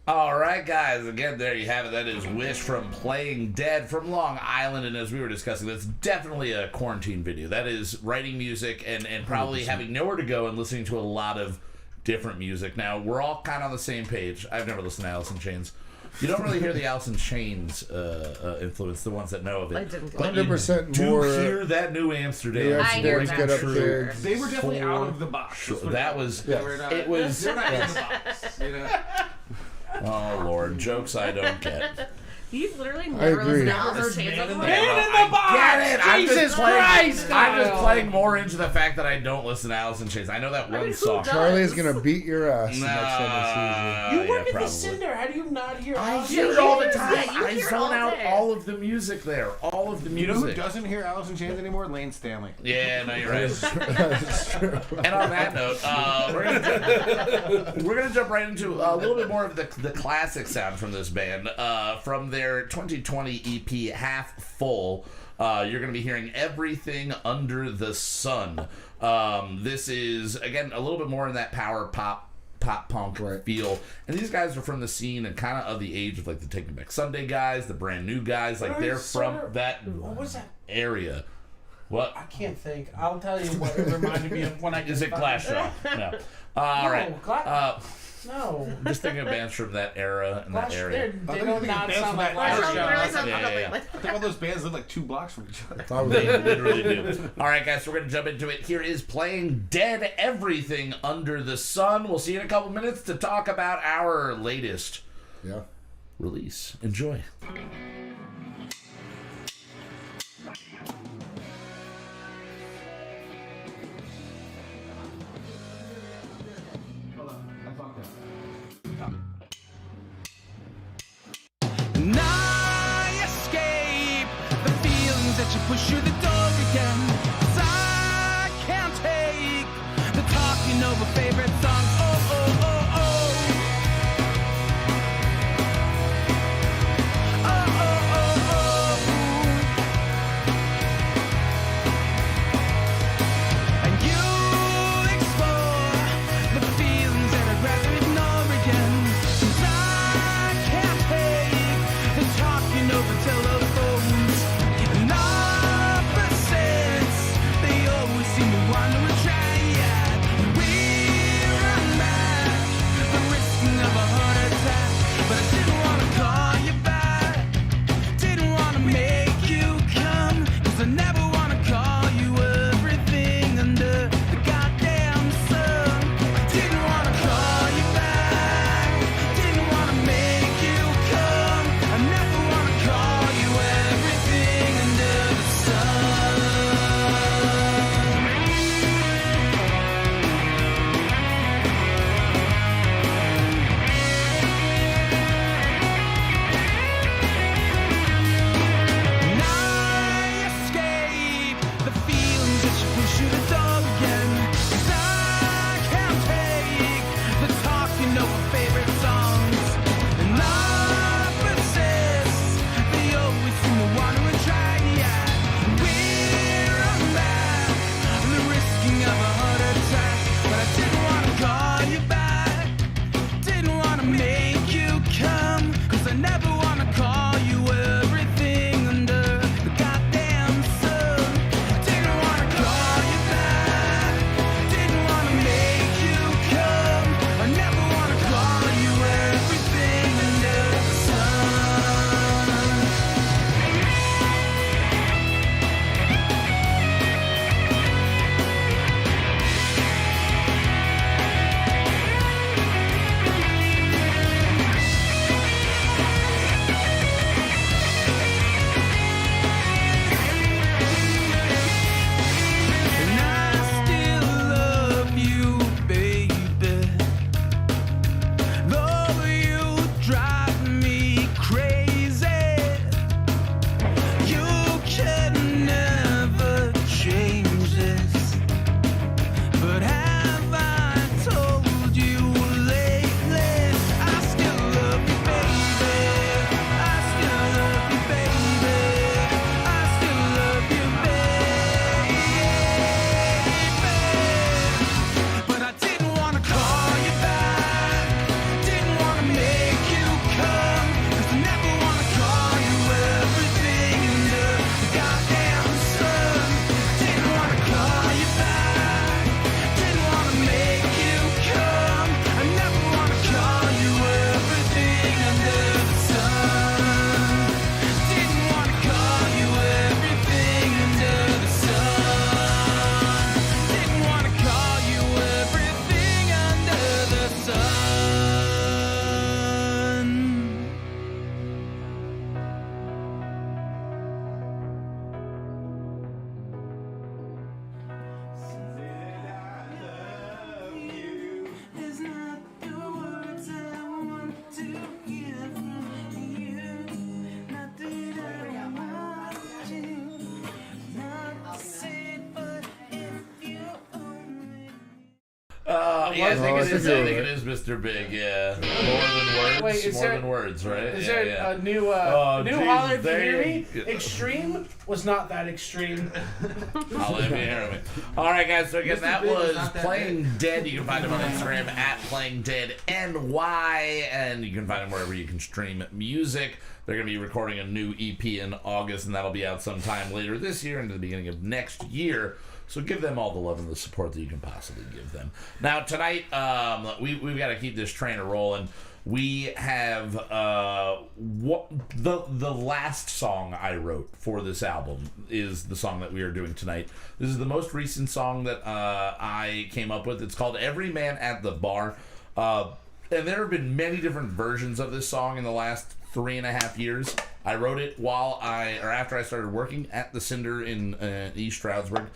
All right, guys. Again, there you have it. That is Wish from Playing Dead from Long Island. And as we were discussing, that's definitely a quarantine video. That is writing music and probably 100%. Having nowhere to go and listening to a lot of different music. Now, we're all kind of on the same page. I've never listened to Alice in Chains. You don't really hear the Alice in Chains influence, the ones that know of it. I didn't. 100% more. Do hear that New Amsterdam. I hear that. Get Up Sure. Kids. They were definitely out of the box. Sure, that was. They were not, it was. They're not in the box. You know? Oh Lord, jokes I don't get. You've literally I never agree. listened to Alice in Chains before? Man in the box! Get it! Jesus Christ! I'm just playing more into the fact that I don't listen to Alice in Chains. I know that one who song. does? Charlie's gonna beat your ass the Nah, next time I see you. You work at probably. the Cinder. How do you not hear? I Alice hear in it all the Chains? time. Yeah, you I hear it zone all out day. all of the music there. All of the You know who music. doesn't hear Alice in Chains anymore? Lane Stanley. Yeah, no, you're right. That's true. And on that note, we're gonna jump right into a little bit more of the classic sound from this band. From their 2020 EP, Half Full, you're gonna be hearing Everything Under the Sun. This is again a little bit more in that power pop punk feel, and these guys are from the scene and kind of the age of like the Taking Back Sunday guys, the Brand New guys, like they're from that What was that? area. What? I can't think. I'll tell you what it reminded me of when I Is it Glassjaw? No. All right. No. Just thinking of bands from that era and that area. They do not sound like That sounds Glassjaw. really sounds Yeah. I think all those bands live like 2 blocks from each other. Probably. They literally do. All right, guys, so we're going to jump into it. Here is Playing Dead, Everything Under the Sun. We'll see you in a couple minutes to talk about our latest Yeah. release. Enjoy. And I escape the feelings that you push through the door again. 'Cause I can't take the talking over favorite songs. Oh, oh, oh, oh. Oh, oh, oh, oh. And you explore the feelings that I'd rather ignore again. 'Cause I can't take the talking over telephones. And opposites, they always seem to want to try. We run back I think it is. I I think think it is Mr. Big. Yeah, more than words. Wait, is more there- than words, right? Is yeah, there yeah. a new Jesus, holler? If you hear me, there- extreme was not that extreme. I'll let you hear me. All right, guys. So again, that Big is was not that Playing Dead. You can find him on Instagram at Playing Dead NY, and you can find him wherever you can stream music. They're going to be recording a new EP in August, and that'll be out sometime later this year into the beginning of next year. So give them all the love and the support that you can possibly give them. Now tonight, we've got to keep this train rolling. We have the last song I wrote for this album is the song that we are doing tonight. This is the most recent song that I came up with. It's called "Every Man at the Bar," and there have been many different versions of this song in the last 3.5 years. I wrote it after I started working at the Cinder in East Stroudsburg.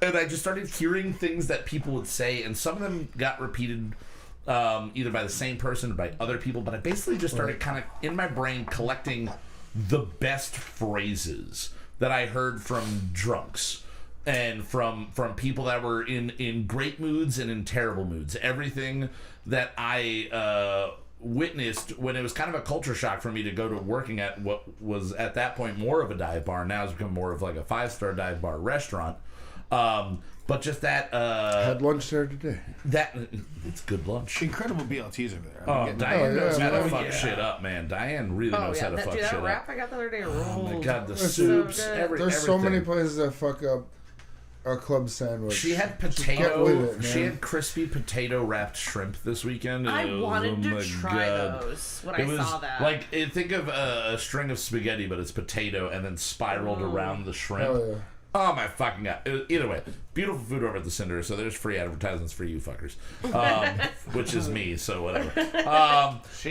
And I just started hearing things that people would say, and some of them got repeated either by the same person or by other people, but I basically just started kind of, in my brain, collecting the best phrases that I heard from drunks and from people that were in great moods and in terrible moods. Everything that I witnessed when it was kind of a culture shock for me to go to working at what was at that point more of a dive bar. Now it's become more of like a 5-star dive bar restaurant. But just that had lunch there today. That it's good lunch. Incredible BLTs over there. Oh, Diane knows how to man. fuck shit up, man. Diane really knows how to fuck shit that wrap up. I got the other day. Oh my god, the Listen, soups, so good. There's so many everything. places that fuck up a club sandwich. She had get with potato. it, man. She had crispy potato wrapped shrimp this weekend. I Oh wanted my to try God. those when It I was saw that. like think of a string of spaghetti, but it's potato and then spiraled around the shrimp. Hell yeah. Oh my fucking god! Either way, beautiful food over at the Cinder. So there's free advertisements for you fuckers, which is me. So whatever.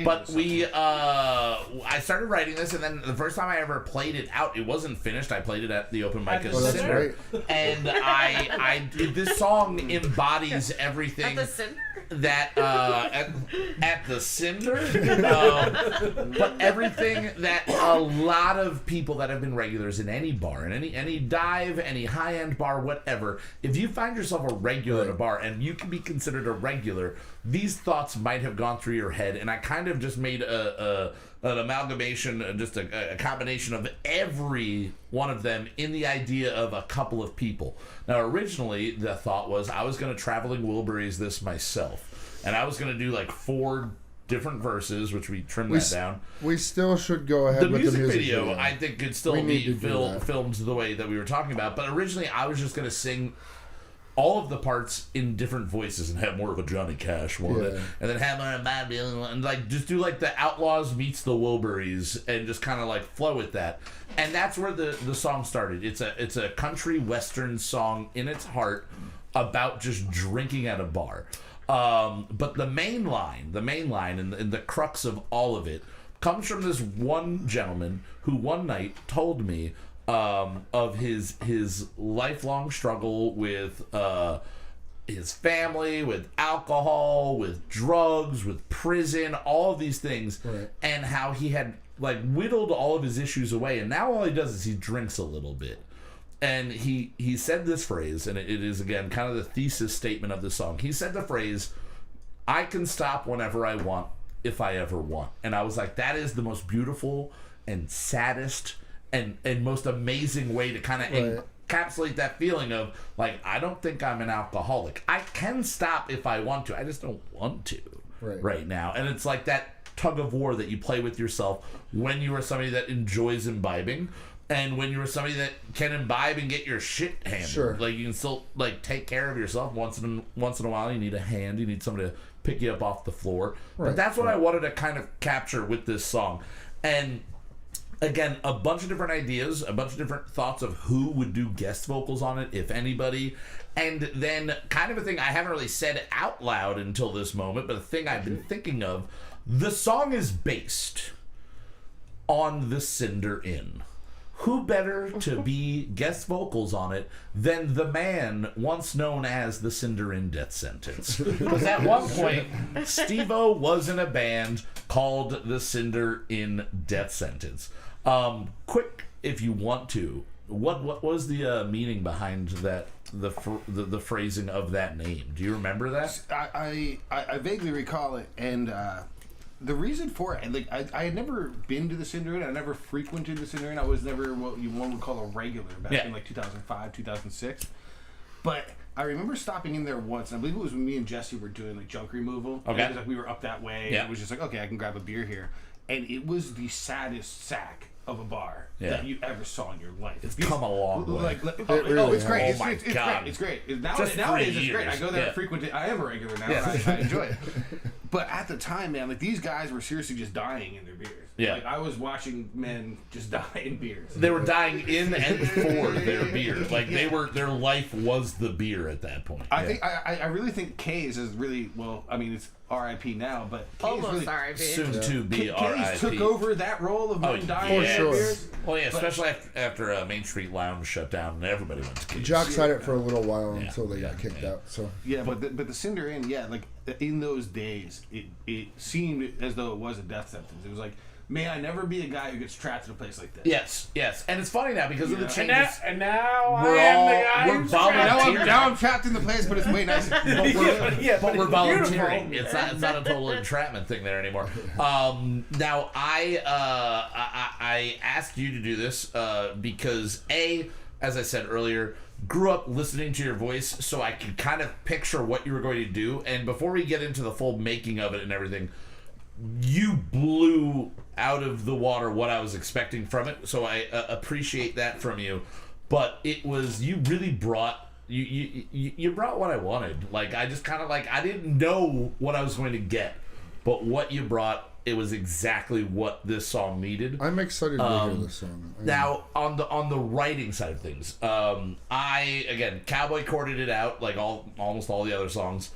But I started writing this, and then the first time I ever played it out, it wasn't finished. I played it at the open mic at Oh, that's Cinder, and this song embodies everything. At the Cinder? That at the Cinder, but everything that a lot of people that have been regulars in any bar, in any dive, any high-end bar, whatever, if you find yourself a regular at a bar and you can be considered a regular, these thoughts might have gone through your head, and I kind of just made an amalgamation, just a combination of every one of them in the idea of a couple of people. Now, originally, the thought was I was going to Traveling Wilburys this myself, and I was going to do like 4 different verses, which we trimmed that down. We still should go ahead with the music video. I think, could still We need be to do that. filmed the way that we were talking about, but originally I was just going to sing all of the parts in different voices and have more of a Johnny Cash one, and then have more of Bob Dylan, and like just do like the Outlaws meets the Wilburys and just kind of like flow with that. And that's where the song started. It's a country western song in its heart about just drinking at a bar. But the main line and the crux of all of it comes from this one gentleman who one night told me of his lifelong struggle with his family, with alcohol, with drugs, with prison, all of these things, and how he had like whittled all of his issues away, and now all he does is he drinks a little bit. And he said this phrase, and it is again kind of the thesis statement of the song. He said the phrase, "I can stop whenever I want, if I ever want." And I was like, that is the most beautiful and saddest and most amazing way to kind of encapsulate that feeling of like, I don't think I'm an alcoholic. I can stop if I want to. I just don't want to right now. And it's like that tug of war that you play with yourself when you are somebody that enjoys imbibing. And when you're somebody that can imbibe and get your shit handled, like you can still like take care of yourself once in a while. You need a hand, you need somebody to pick you up off the floor. But that's what I wanted to kind of capture with this song. And again, a bunch of different ideas, a bunch of different thoughts of who would do guest vocals on it, if anybody. And then kind of a thing I haven't really said out loud until this moment, but a thing I've been thinking of. The song is based on the Cinder Inn. Who better to be guest vocals on it than the man once known as the Cinder Inn Death Sentence? Because at one point, Steveo was in a band called the Cinder Inn Death Sentence. Quick, if you want to, what was the meaning behind that? The phrasing of that name. Do you remember that? I vaguely recall it, and the reason for it, like I had never been to the Cinder Inn. I never frequented the Cinder Inn. I was never what one would call a regular back in like 2005, 2006. But I remember stopping in there once, and I believe it was when me and Jesse were doing like junk removal. Okay. It was like we were up that way, and it was just like, okay, I can grab a beer here. And it was the saddest sack of a bar that you ever saw in your life. It's come a long way. It's great. Oh my God. It's great. Just Nowadays, it's years. great. I go there frequently. I am a regular now. And I enjoy it. But at the time, man, like these guys were seriously just dying in their beers. Yeah. Like I was watching men just die in beers. They were dying in and for their beer. Like their life was the beer at that point. I really think K's is really, well, I mean, it's R.I.P. now, but K's almost really, R.I.P. Soon to be R.I.P. K's took over that role of men dying in their beers. Well, yeah, especially after Main Street Lounge shut down and everybody went to K's. Jocks had it for a little while until they got kicked out. So but the Cinder Inn, like in those days, it seemed as though it was a death sentence. It was like, may I never be a guy who gets trapped in a place like this. Yes. And it's funny now because of the changes. And now I am the guy who's trapped. Now I'm trapped in the place, but it's way nicer. But we're volunteering. It's not a total entrapment thing there anymore. Now I asked you to do this because as I said earlier, grew up listening to your voice, so I could kind of picture what you were going to do. And before we get into the full making of it and everything, you blew out of the water what I was expecting from it, so I appreciate that from you. But it was, you really brought you brought what I wanted. Like I just kind of like, I didn't know what I was going to get, but what you brought, it was exactly what this song needed. I'm excited to hear this song. Now on the writing side of things, I again cowboy corded it out like almost all the other songs.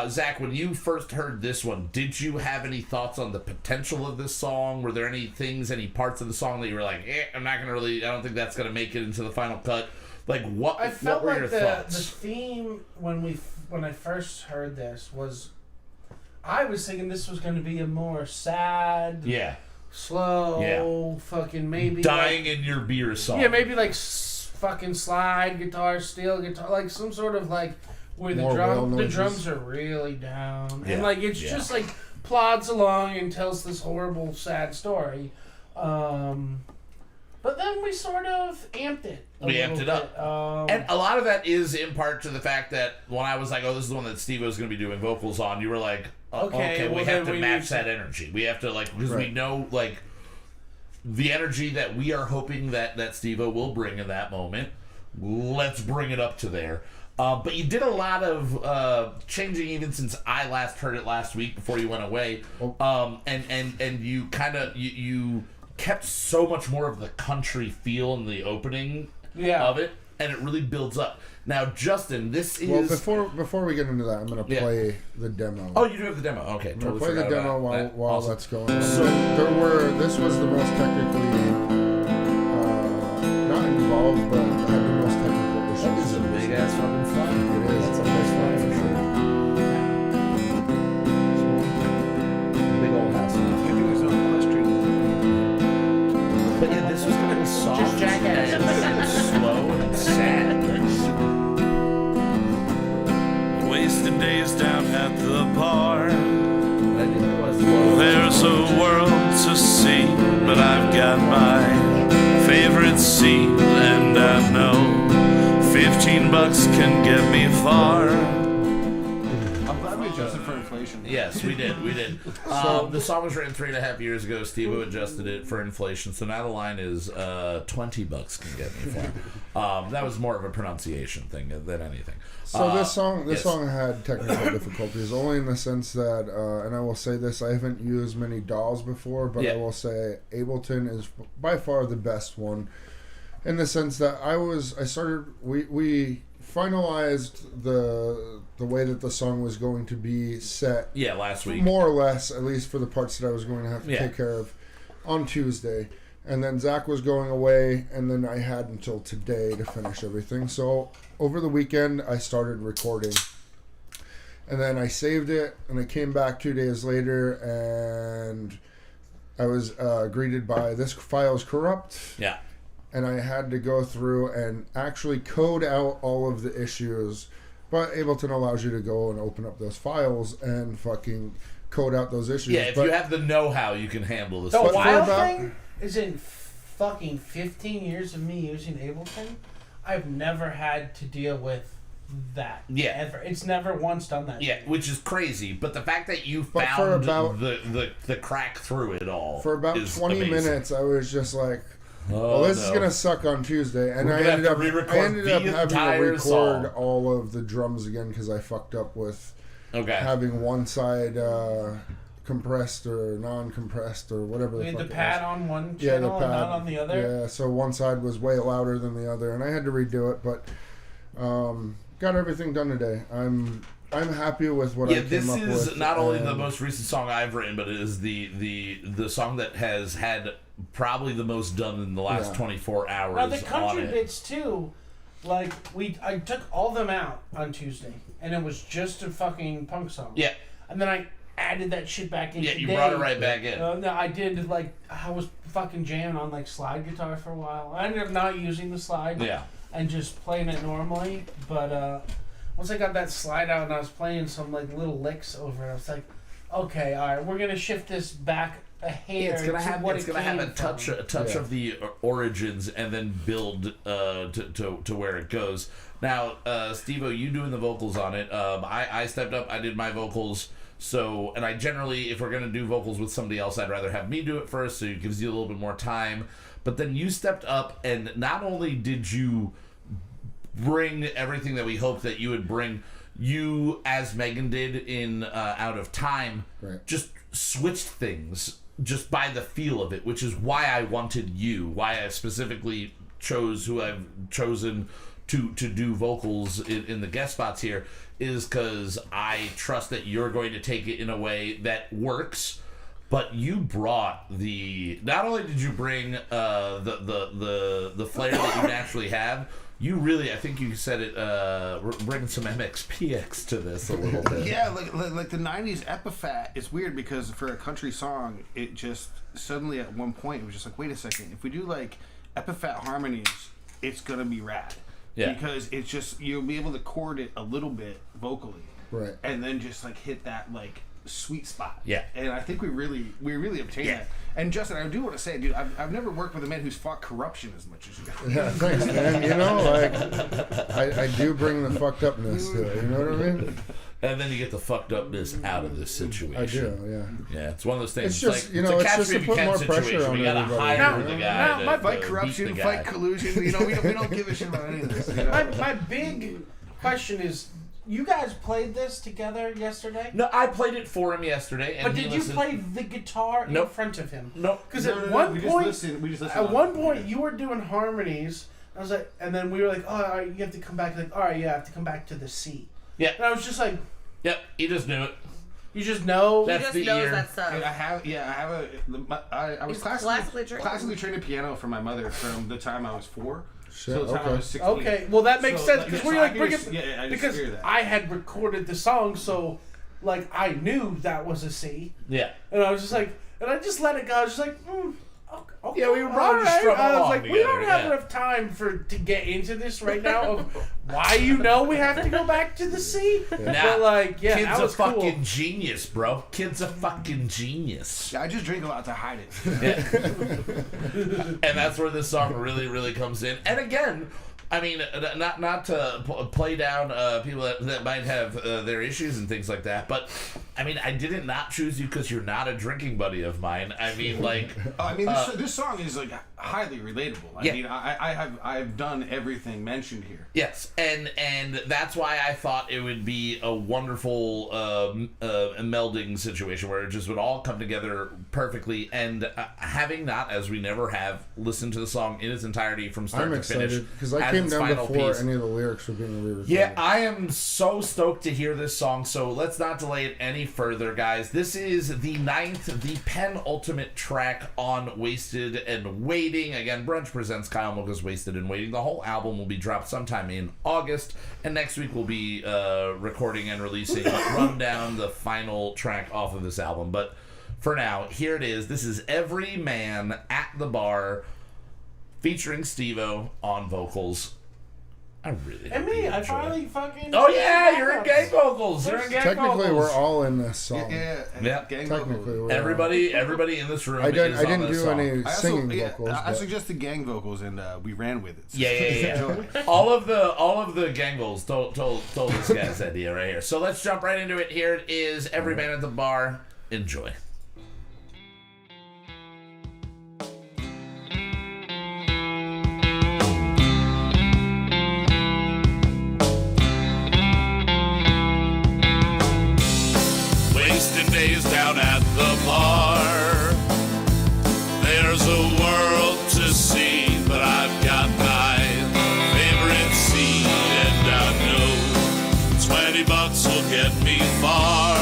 Zach, when you first heard this one, did you have any thoughts on the potential of this song? Were there any parts of the song that you were like, I'm not gonna really, I don't think that's gonna make it into the final cut? Like what were your thoughts? The theme when I first heard this was, I was thinking this was going to be a more sad, slow, fucking maybe dying in your beer song. Yeah, maybe like fucking slide guitar, steel guitar, like some sort of like where the drums are really down, and like it's just like plods along and tells this horrible sad story. But then we sort of amped it. We amped it up. And a lot of that is in part to the fact that when I was like, oh, this is the one that Steveo's going to be doing vocals on, you were like, okay, we have to match that energy. We have to, like, because we know, like, the energy that we are hoping that Steveo will bring in that moment, let's bring it up to there. But you did a lot of changing even since I last heard it last week before you went away. And you kind of, you kept so much more of the country feel in the opening of it, and it really builds up. Now, Justin, this is... Well, before we get into that, I'm going to play the demo. Oh, you do have the demo. Okay, I'm going to play the demo while awesome. that's going on. So, this was the most technically, not involved, but had the most technical issues. That is a big-ass fucking fly. It is. That's a nice fly for sure. Big old house. But yeah, this was kind of soft, Just jackass. and slow and sad. Wasted days down at the bar. I didn't realize it was. There's a world to see, but I've got my favorite seat, and I know $15 can get me far. I'm glad we adjusted for inflation. Yes, we did. The song was written 3.5 years ago. Steveo adjusted it for inflation, so now the line is $20 can get me far. That was more of a pronunciation thing than anything. So this song had technical difficulties, only in the sense that, and I will say this, I haven't used many DAWs before, but I will say Ableton is by far the best one, in the sense that we finalized the way that the song was going to be set. Yeah, last week. More or less, at least for the parts that I was going to have to take care of on Tuesday. And then Zach was going away, and then I had until today to finish everything. So over the weekend, I started recording. And then I saved it, and I came back 2 days later, and I was greeted by, this file is corrupt. Yeah. and I had to go through and actually code out all of the issues. But Ableton allows you to go and open up those files and fucking code out those issues. Yeah, if you have the know-how, you can handle this. The wild thing is in fucking 15 years of me using Ableton, I've never had to deal with that. Yeah. Ever. It's never once done that. Yeah, which is crazy. But the fact that you found the crack through it all for about 20 amazing. minutes, I was just like, well, this is gonna suck on Tuesday, and I ended up having to record all of the drums again because I fucked up with having one side compressed or non-compressed or whatever. We had the pad on one channel and not on the other. Yeah, so one side was way louder than the other, and I had to redo it, but got everything done today. I'm happy with what I came up with. This is not only the most recent song I've written, but it is the song that has had probably the most done in the last 24 hours. Now the country bits too, like I took all them out on Tuesday, and it was just a fucking punk song. Yeah, and then I added that shit back in. Yeah, you brought it right back in. No, I did I was fucking jamming on slide guitar for a while. I ended up not using the slide. Yeah. And just playing it normally, but once I got that slide out and I was playing some little licks over it, I was like, okay, all right, we're gonna shift this back a hair. It's gonna have a touch of the origins, and then build to where it goes. Now, Steveo, you doing the vocals on it? I stepped up. I did my vocals. So, and I generally, if we're gonna do vocals with somebody else, I'd rather have me do it first, so it gives you a little bit more time. But then you stepped up, and not only did you bring everything that we hoped that you would bring, you, as Megan did in Out of Time, just switched things just by the feel of it, which is why I wanted you, why I specifically chose who I've chosen to do vocals in the guest spots here, is because I trust that you're going to take it in a way that works. But you brought not only did you bring the flair that you naturally have, you really, I think you said it, bring some MXPX to this a little bit. Yeah, like the 90s Epiphat, it's weird because for a country song, it just suddenly at one point, it was just like, wait a second, if we do Epiphat harmonies, it's going to be rad. Yeah. Because it's just, you'll be able to chord it a little bit vocally. Right. And then just hit that sweet spot. Yeah. And I think we really obtained that. And Justin, I do want to say, dude, I've never worked with a man who's fought corruption as much as you have. Yeah, thanks, man. I do bring the fucked upness to it. You know what I mean? And then you get the fucked upness out of this situation. I do, yeah. Yeah, it's one of those things. It's just, it's just to put more pressure on we gotta everybody. hire the guy. Fight corruption, fight collusion. We don't give a shit about any of this. My big question is, you guys played this together yesterday? No, I played it for him yesterday. And but did you play the guitar in front of him? No. Because at one point, you were doing harmonies. I was like, and then we were like, oh, all right, you have to come back. Like, all right, you have to come back to the C. Yeah. And I was just like, yep, he just knew it. You just know. He just knows that stuff. I was classically trained in piano from my mother from the time I was 4. Shit, so the time I was 16. Okay, well that makes sense because we're because I had recorded the song, so I knew that was a C. Yeah. And I was just like, and I just let it go. I was just like, okay. Yeah, we were probably just struggling I was along like, together, we don't have enough time to get into this right now of why we have to go back to the C. Nah, but kid's that was a fucking cool. Genius, bro. Kid's a fucking genius. Yeah, I just drink a lot to hide it. Yeah. And that's where this song really, really comes in. And again, I mean, not to play down people that might have their issues and things like that, but I mean, I didn't not choose you because you're not a drinking buddy of mine. I mean, this song is highly relatable. I mean, I've done everything mentioned here. Yes, and that's why I thought it would be a wonderful melding situation where it just would all come together perfectly. And having not, as we never have, listened to the song in its entirety from start to finish, I'm excited because I came down before any of the lyrics were being re-recorded. Yeah, I am so stoked to hear this song. So let's not delay it any further, guys. This is the 9th, the penultimate track on Wasted and Waiting. Again, Brunch presents Kyle Mocha's Wasted and Waiting. The whole album will be dropped sometime in August, and next week we'll be recording and releasing Rundown, the final track off of this album. But for now, here it is. This is Every Man at the Bar featuring Steveo on vocals. I really And me, I enjoy finally it. fucking. Oh yeah, you're in gang vocals. You're in gang Technically, vocals. we're all in this song. Yeah. Yeah. Technically, we're Everybody in this room. I didn't is on this do song. any singing vocals. I but- suggested gang vocals, and we ran with it. So Yeah. enjoy. all of the gangles told this guy's idea right here. So let's jump right into it. Here it is. Every man at the bar. Enjoy. Wasting days down at the bar. There's a world to see, but I've got my favorite seat, and I know $20 will get me far.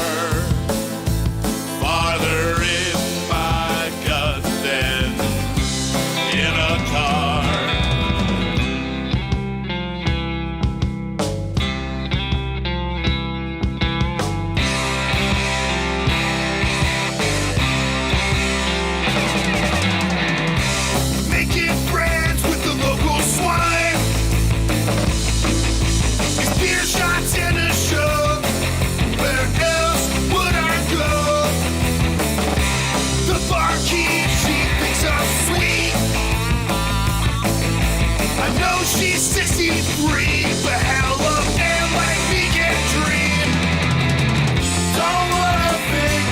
Farther in my gut than in a car. Making friends with the local swine. It's beer shots and a show. Where else would I go? The barkeep, she thinks I'm sweet. I know she's 63, but hell of and like me can dream. Don't wanna think.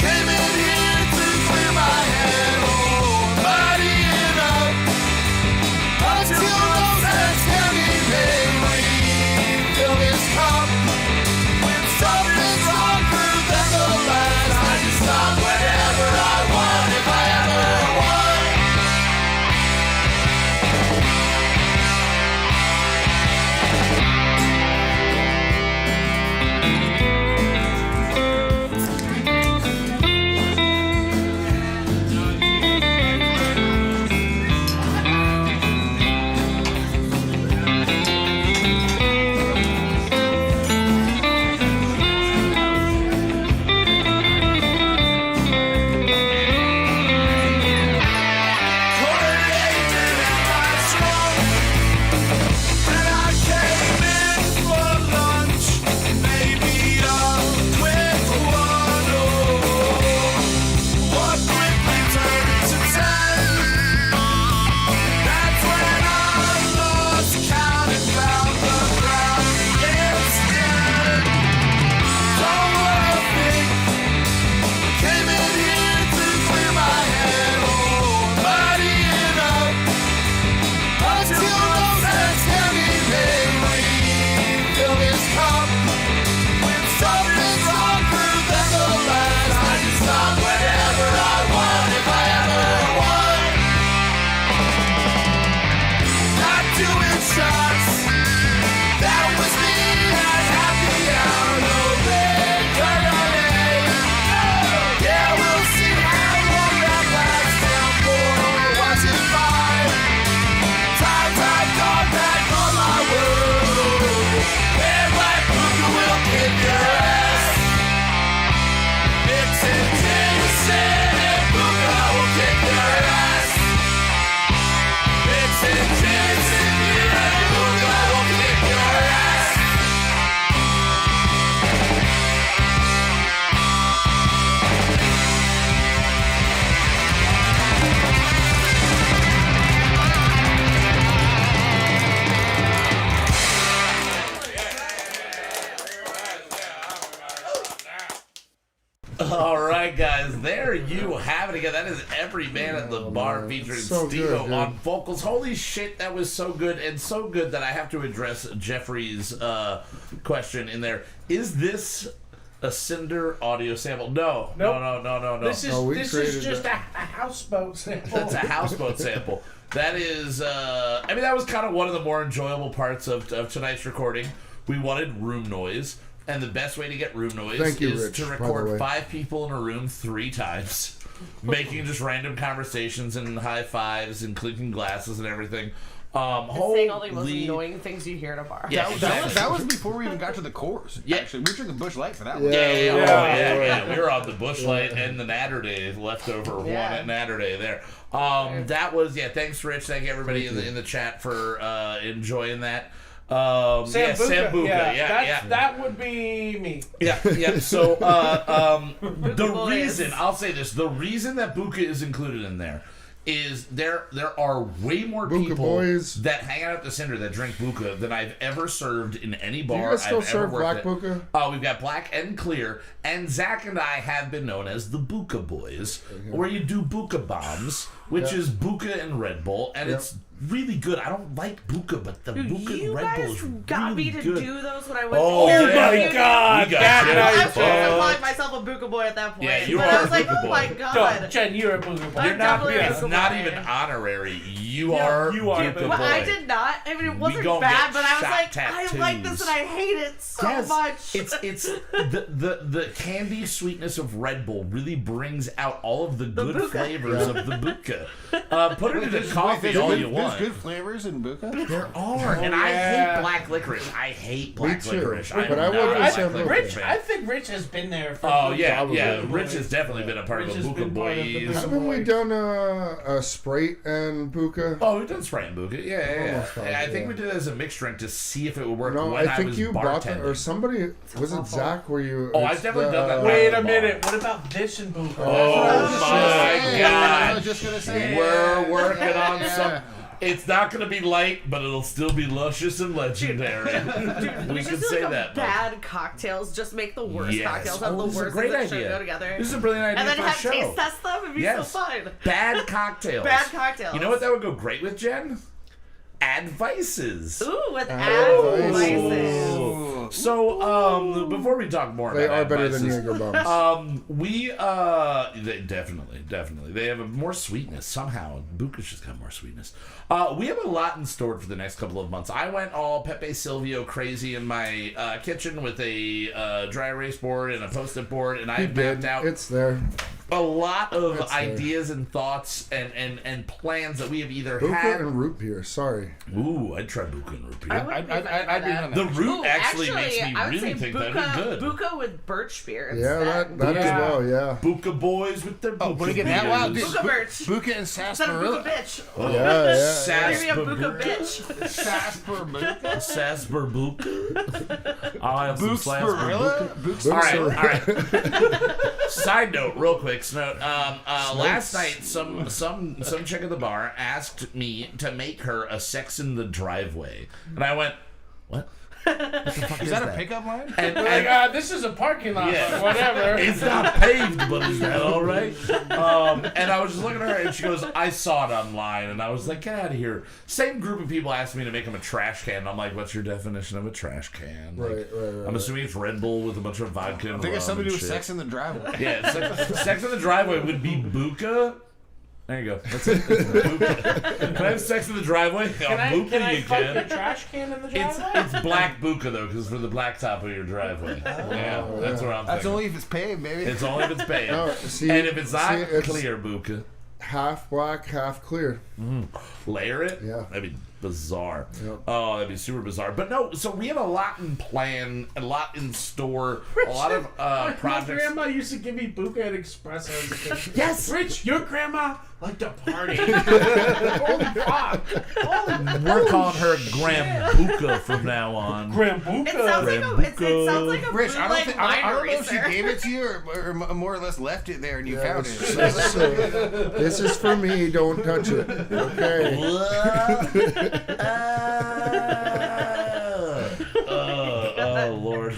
Came in here to clear my head. Oh, bodying up until those hands can be made. Refill this cup. When something's wrong through the lines, I just stop whenever I want, if I ever want. All right, guys, there you have it again. That is Every Man at the Bar featuring So good, Steveo dude. on vocals. Holy shit, that was so good, and so good that I have to address Jeffrey's question in there. Is this a Cinder audio sample? No. Nope. No. This is No, we this created is just a houseboat sample. That's a houseboat sample. That is, I mean, that was kind of one of the more enjoyable parts of tonight's recording. We wanted room noise, and the best way to get room noise Thank you, is Rich, to by the record way. 5 people in a room 3 times, making just random conversations and high fives and clinking glasses and everything. saying all the most annoying things you hear at a bar. Yeah, that was before we even got to the course. Yeah. Actually, we were drinking Busch Light for that one. Yeah. We were on the Busch Light and the Natter Day, leftover one at Natter Day there. That was, thanks, Rich. Thank you, everybody in the chat for enjoying that. Sambuca. That would be me. Yeah. So I'll say this: the reason that Buca is included in there is there are way more Buca people boys that hang out at the Cinder that drink Buca than I've ever served in any bar. Do you guys still I've serve ever worked black at. Buca? We've got black and clear, and Zach and I have been known as the Buca boys, where you do Buca bombs, which is Buca and Red Bull, and it's really good. I don't like Buca, but the Buca and Red Bull is really good. You guys got me to do those when I went Oh to my God! I was calling myself a Buca boy at that point. Yeah, you but are I was like, Buca oh boy. my God. Jen, you're a Buca boy. You're not. definitely It's a Buca not boy. even honorary. You are Buca Buca But boy. I did not. I mean, it wasn't gonna bad, get but I was shot like, tattoos. I like this and I hate it so Yes. much. It's the candy sweetness of Red Bull really brings out all of the good Buca. flavors of the Buca. Put it in a coffee all you want. There's good flavors in Buca. There are, and I hate black licorice. I hate black too. licorice. But I am would not a go black Sambuca. licorice Rich, fan. I think Rich has been there for. Oh yeah, Probably. Rich has definitely been a part of Rich the has Buca been part of the boys. Buca Haven't we done a Sprite and Buca? Oh, we've done Sprite and Buca. Yeah. Almost probably, I think we did it as a mixed drink to see if it would work No, when I think was you bought them, bartending. or somebody, was it Zach where you... Oh, I've it's definitely done that. Wait a minute. What about this in Buca? Oh my I God! was just gonna say. We're working on some. It's not going to be light, but it'll still be luscious and legendary. We should can do say like that. bad cocktails. Just make the worst Yes. cocktails have the This is a worst great that should idea. go together. This is a brilliant idea And then for a have show. taste test them. It'd be so fun. Bad cocktails. Bad cocktails. You know what that would go great with, Jen? Advices. Ooh, with Advices. advices. So, before we talk more They about are better than advices, Jaeger bombs. they definitely. They have more sweetness somehow. Buca's just got more sweetness. We have a lot in store for the next couple of months. I went all Pepe Silvio crazy in my kitchen with a dry erase board and a post-it board, and I mapped out It's there. a lot of It's there. ideas and thoughts and plans that we have either Buca had. and root beer. Sorry. Ooh, I'd try Buca and root beer. I'd be on The that. root Ooh, actually makes me I would really say think Buca, that'd be good. Buca with birch beer. Yeah, instead. that as well. Yeah. Buca boys with their Oh, Buca but again, that wild beers. dude. Buca birch. Buca and Instead of Buca sarsaparilla. bitch. Yeah. Maybe a Buca bitch. Sarsaparilla. Sarsaparilla. I'll have some Sarsaparilla. All right. Side note, real quick. Last night, some chick at the bar asked me to make her a sex in the driveway, and I went, "What? What the fuck Is that a pickup line? And, Like, this is a parking lot. Yeah. Whatever. it's not paved, but is that all right? And I was just looking at her, and she goes, "I saw it online," and I was like, "Get out of here." Same group of people asked me to make them a trash can. And I'm like, "What's your definition of a trash can?" Like, Right. I'm assuming it's Red Bull with a bunch of vodka and I think it's rum something to and do with shit. sex in the driveway. Yeah, sex in the driveway would be Buca. There you go. That's it. Buca. Can I have sex in the driveway? Can I Buca, you fuck your can. trash can in the It's driveway? black Buca though, because for the black top of your driveway. Yeah, that's what I'm That's thinking. only if it's paid, baby. It's only if it's paid. No, see, and if it's not it's clear Buca, half black, half clear. layer it. Yeah. That'd be bizarre. Yep. Oh, that'd be super bizarre. But no, so we have a lot in plan, a lot in store, a lot of My projects. grandma used to give me Buca and espresso as a kid. Yes. Rich, your grandma liked to party. Holy fuck. We're calling her Gram Buca from now on. Gram Buca. It sounds like a. It sounds like a Rich, I bootleg don't, wine I don't know if she eraser. gave it to you or more or less left it there and you found it. So, this is for me. Don't touch it. Okay. Oh Lord.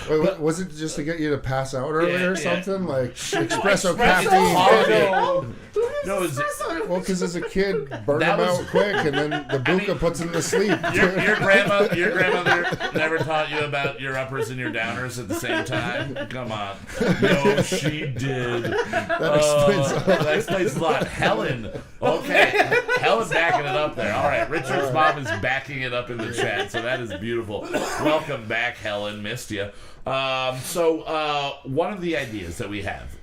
Wait, was it just to get you to pass out earlier or yeah. something? Like espresso Espresso. caffeine. No, it's, Well, because as a kid, burn That them was- out quick, and then the Buca puts them to sleep. your grandmother never taught you about your uppers and your downers at the same time. Come on. No, she did. That explains all. That explains a lot. Helen. Okay. Helen's backing it up there. All right. Richard's mom is backing it up in the chat, so that is beautiful. Welcome back, Helen. Missed you. So one of the ideas that we have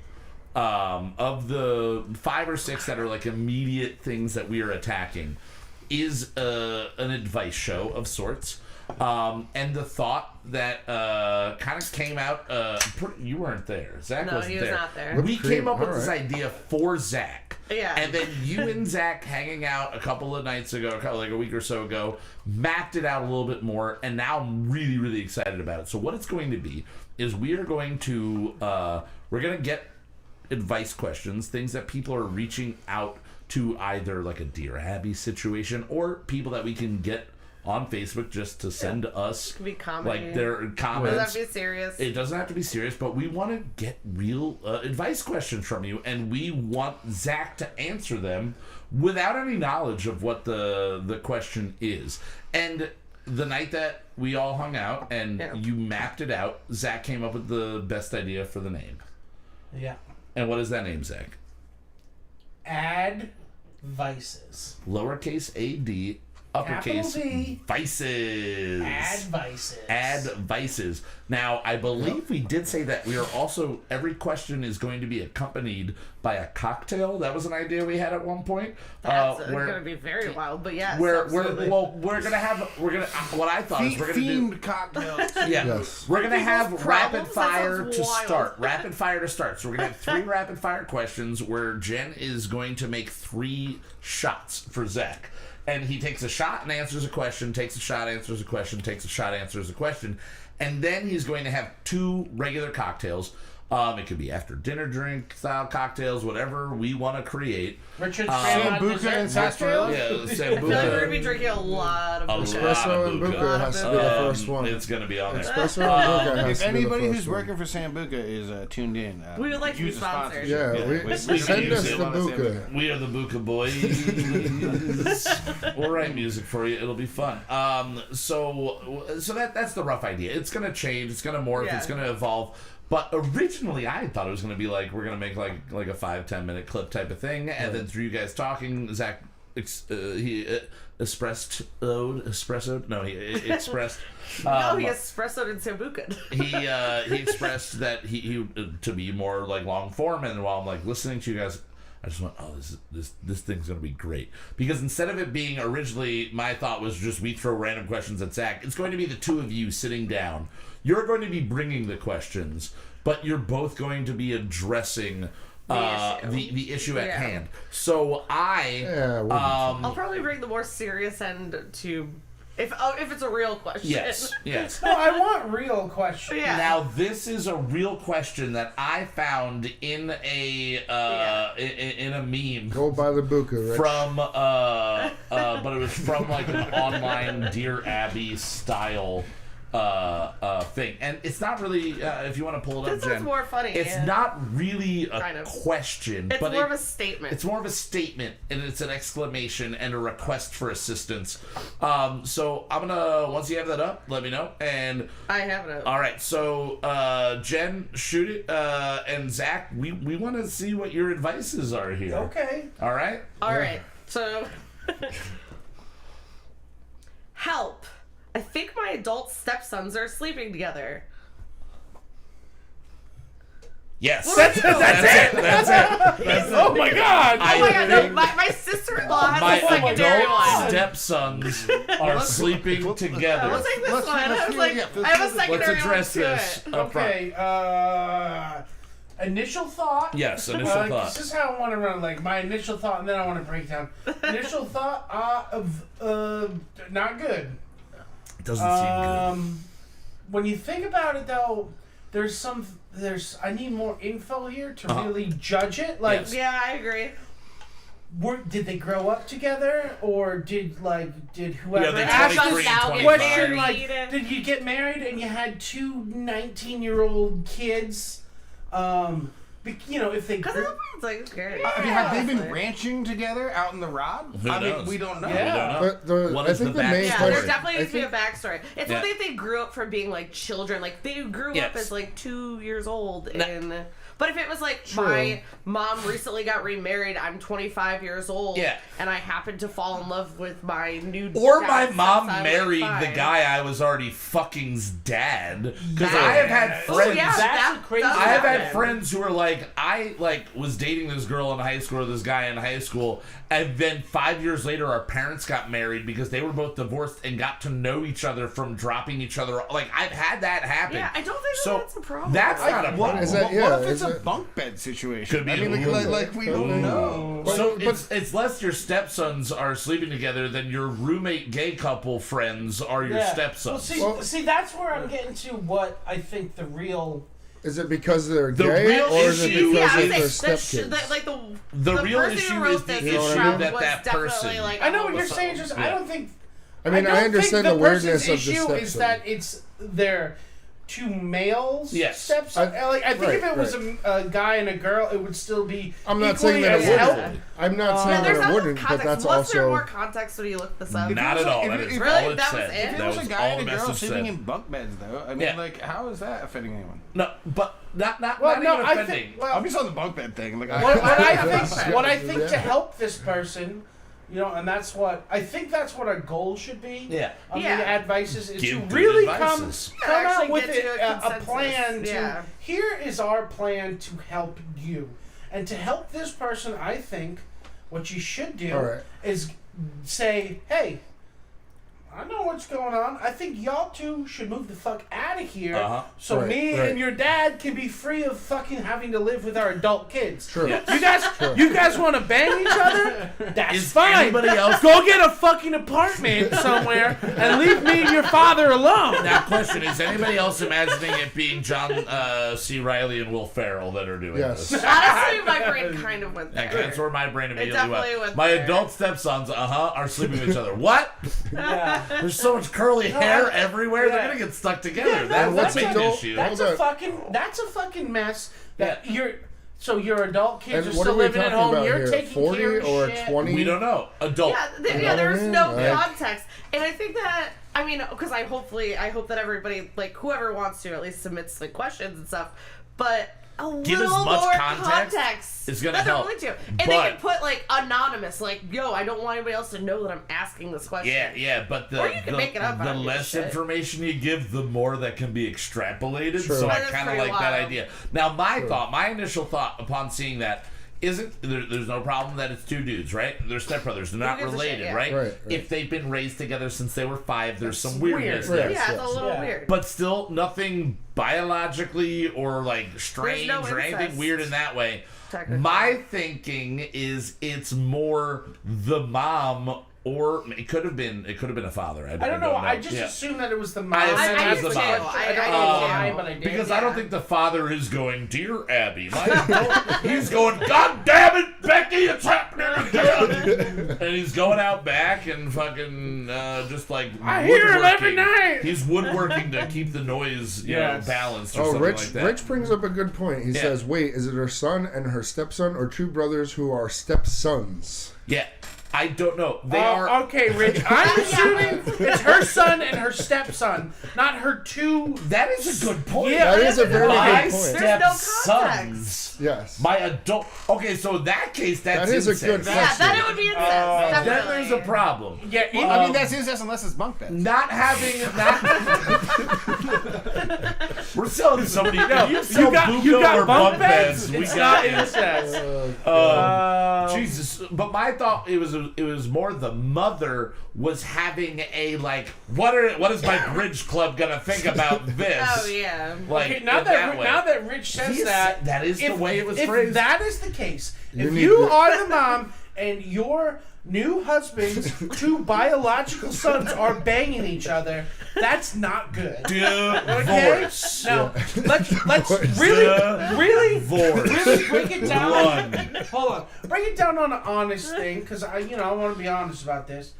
of the 5 or 6 that are like immediate things that we are attacking is an advice show of sorts. And the thought that kind of came out, you weren't there. Zach wasn't there. No, he was not there. We came up with this idea for Zach. Yeah. And then you and Zach hanging out a couple of nights ago, like a week or so ago, mapped it out a little bit more, and now I'm really, really excited about it. So what it's going to be is we're going to get advice questions, things that people are reaching out to, either like a Dear Abby situation or people that we can get on Facebook just to send us like their comments. Does that have to be serious? It doesn't have to be serious, but we want to get real advice questions from you, and we want Zach to answer them without any knowledge of what the question is. And the night that we all hung out and you mapped it out, Zach came up with the best idea for the name. Yeah. And what is that name, Zach? Add vices. Lowercase A-D, uppercase V. vices. Add vices. Add vices. Now, I believe we did say that we are also, every question is going to be accompanied by a cocktail. That was an idea we had at one point. That's going to be very wild, but yes. What I thought is we're going to do themed cocktails. Yeah, Yes. we're gonna have rapid fire to wild. start. Rapid fire to start. So we're gonna have 3 rapid fire questions where Jen is going to make 3 shots for Zach, and he takes a shot and answers a question. Takes a shot, answers a question. Takes a shot, answers a question, and then he's going to have 2 regular cocktails. It could be after dinner drink style cocktails, whatever we want to create. Richard Buca and sarsaparilla. Yeah, I feel like we're going to be drinking a lot of Buca. Espresso and Buca has to be the first one. It's going to be on there. Espresso and Buca has If to be the anybody first who's one. working for Sambuca is tuned in, We would like to be use the sponsored. sponsorship. Yeah, We send use us it. the Buca. We are the Buca boys. We'll write music for you. It'll be fun. So that's the rough idea. It's gonna change. It's gonna morph. Yeah. It's gonna evolve. But originally, I thought it was gonna be like we're gonna make like a 5-10 minute clip type of thing, and then through you guys talking, Zach expressed. No, he espressoed in Sambuca. He expressed that he to be more like long form, and while I'm like listening to you guys, I just went, oh, this thing's gonna be great, because instead of it being originally, my thought was just we throw random questions at Zach. It's going to be the 2 of you sitting down. You're going to be bringing the questions, but you're both going to be addressing the issue at hand. So I'll probably bring the more serious end to if it's a real question. Yes. No, I want real questions. Yeah. Now this is a real question that I found in a in a meme. Go buy the Buca, Rich. From but it was from like an online Dear Abby style thing, and it's not really if you want to pull it up, This Jen, is more funny. it's not really a question, It's but more of a statement. It's more of a statement, and it's an exclamation and a request for assistance. So I'm gonna, once you have that up, let me know. And I have it up. all right, so Jen, shoot it, and Zach, we want to see what your advices are here. Okay. All right. All right. So help. I think my adult stepsons are sleeping together. Yes. That's it. Oh my God. Oh my God, no, my sister-in-law has My a secondary adult one. stepsons are sleeping together. We'll take this Let's- one. let's I was do it, like, yeah, I have a let's secondary Let's address one to this it. up front. Okay. Initial thought. Yes, initial thought. This is how I want to run. Like my initial thought, and then I want to break down. Initial thought. Not good. Doesn't seem good. When you think about it, though, I need more info here to really judge it. Like, Yes. Yeah, I agree. did they grow up together, or did whoever Yeah, they asked 23 this and question, 25. like, did you get married and you had 2 19-year-old kids? If they Because grew, it's like, who cares? I mean, have they been ranching together out in the rod? Who I knows? mean, we don't know. Yeah. We don't know. What I is think the the main backstory? Yeah, question. there definitely I needs to be a think- backstory. It's Yeah. one thing if they grew up from being like children, like they grew Yes. up as like 2 years old, and No. but if it was like True. my mom recently got remarried, I'm 25 years old, Yeah. and I happened to fall in love with my new Or dad's my mom stepson, married like, the fine. guy I was already fucking's dad. Because Yeah. I have had Oh friends. yeah, That's that a crazy- does I have had happen. friends who are like, like I was dating this girl in high school or this guy in high school, and then 5 years later our parents got married because they were both divorced and got to know each other from dropping each other. Like I've had that happen. Yeah, I don't think that's a problem. That's not a problem. What if it's a bunk bed situation? Could be. I mean, like we don't know. So it's less your stepsons are sleeping together than your roommate gay couple friends are your stepsons. Well, see, that's where I'm getting to what I think the real... Is it because they're The gay, real or is it issue because is of their stepkids? The real person issue who wrote is the this issue was that person... definitely, like, I know what you're saying, just I don't think... I mean, I understand think the weirdness of the issue stepson. is that it's their two males steps. I think if it was a guy and a girl, it would still be. I'm not saying that it wouldn't. I'm not saying that it wouldn't, but that's Was there also. more context when you looked this up? Not at all. That is really? all it That was said. it? If That it was was a guy all and the a girl message sleeping said. in bunk beds, though, I mean, like, how is that offending anyone? No, but not Well, no, even I offending. think. Well, I'm just on the bunk bed thing. Like, what I think to help this person, and that's what I think that's what our goal should be. Yeah. The advice is Give to good really advices. come out Actually with get to a a plan. consensus. Here is our plan to help you, and to help this person. I think what you should do is say, "Hey, I know what's going on. I think y'all two should move the fuck out of here, so me and your dad can be free of fucking having to live with our adult kids. Sure. You guys want to bang each other? That's Is fine. anybody else- Go get a fucking apartment somewhere and leave me and your father alone." Now, question: is anybody else imagining it being John C. Reilly and Will Ferrell that are doing Yes. this? Honestly, my brain kind of went there. That's where my brain immediately definitely went My there. adult stepsons, are sleeping with each other. What? Yeah. There's so much curly hair everywhere. They're gonna get stuck together. Yeah, That's what's a big adult- issue. That's Hold a on. fucking mess. That your adult kids And are what still are we living at talking home. about You're here? taking 40 care of or shit. 20? We don't know. Adult. There's no Like- context, and I think that because I hope that everybody, like, whoever wants to at least submits like questions and stuff, but Give little as much more context is gonna that they're help. willing to. And they But- can put like anonymous, like, yo, I don't want anybody else to know that I'm asking this question. Yeah, but Or you can make it up, I the don't give a less shit. information you give, the more that can be extrapolated. True. So I That is kind of pretty like that wild. idea. Now, my initial thought upon seeing that isn't there's no problem that it's two dudes, right? They're stepbrothers. They're not gives a shit, related, yeah. right? Right. If they've been raised together since they were 5, there's some weird. weirdness Right. there. Yeah, it's a little Yeah. weird. But still, nothing biologically or like strange no or anything incest. weird in that way. Technically. My thinking is it's more the mom, or it could have been a father. I don't know. I just Yeah. assumed that it was the mom. I assumed it was the That's mom. the question. I don't I know did why, too. but I did. Because I don't think the father is going, "Dear Abby, my adult," he's going, "God damn it, Becky, it's happening again," and he's going out back and fucking just like I hear him every woodworking. night. He's woodworking to keep the noise, Yes. balanced or Oh, something Rich! like that. Rich brings up a good point. He says, "Wait, is it her son and her stepson, or two brothers who are stepsons?" Yeah, I don't know. They are. Okay, Rich. I'm assuming it's her son and her stepson, not her two. That is a good point. Yeah, That is a very My good point. There's no stepsons. Yes. My adult. Okay, so in that case, that's That is a incest. good Yeah, question. then it would be incest. Then definitely. there's a problem. Yeah, I mean, that's incest unless it's bunk beds. Not having we're selling somebody. You sell you got Buca or bunk beds. We It's got not it. incest. Jesus, but my thought it was more the mother was having a like what is my bridge club gonna think about this? Oh yeah. Like Okay, now in that way. now that Rich says Yes, that is the way it was if phrased. that is the case, if need you to- are the mom and your new husband's two biological sons are banging each other, that's not good. Okay? Divorce. Now let's Divorce. really Divorce. break it down. One. Hold on, break it down on an honest thing, because I want to be honest about this.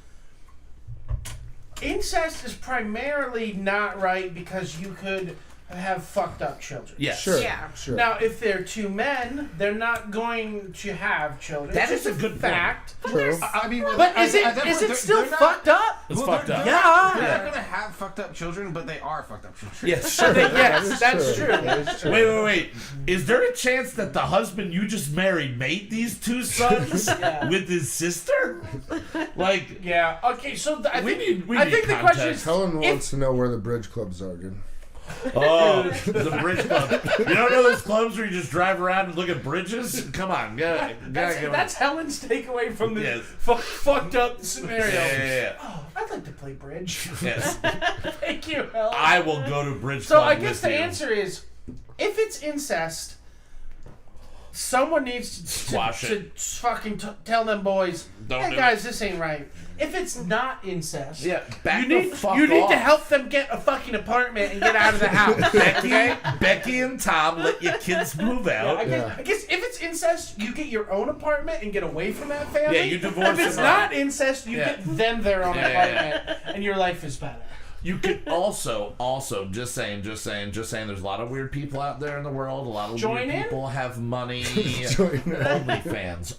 Incest is primarily not right because you could have fucked up children. Yes. Sure. Yeah. Sure. Now, if they're two men, they're not going to have children. That It's is a just good point. fact. True. I mean, But is it still fucked up? It's fucked up. They're Yeah. not gonna have fucked up children, but they are fucked up children. Yes. Yes, that's true. true. That is true. Wait. Is there a chance that the husband you just married made these two sons with his sister? Like, Yeah. Okay. So I We think need the question context. is Helen if- wants to know where the bridge clubs are, dude. Oh, the bridge club. You don't know those clubs where you just drive around and look at bridges? Come on. That's Helen's takeaway from the fucked up scenario. Yeah. Oh, I'd like to play bridge. Yes. Thank you, Helen. I will go to bridge So club I guess the with you. answer is, if it's incest, someone needs to fucking tell them boys, hey guys, this ain't right. If it's not incest, back you need to help them get a fucking apartment and get out of the house. Becky and Tom, let your kids move out. I guess if it's incest, you get your own apartment and get away from that family. Yeah, you divorce them. If it's not incest, you get them their own apartment and your life is better. You could also, just saying, there's a lot of weird people out there in the world. A lot of weird people have money. OnlyFans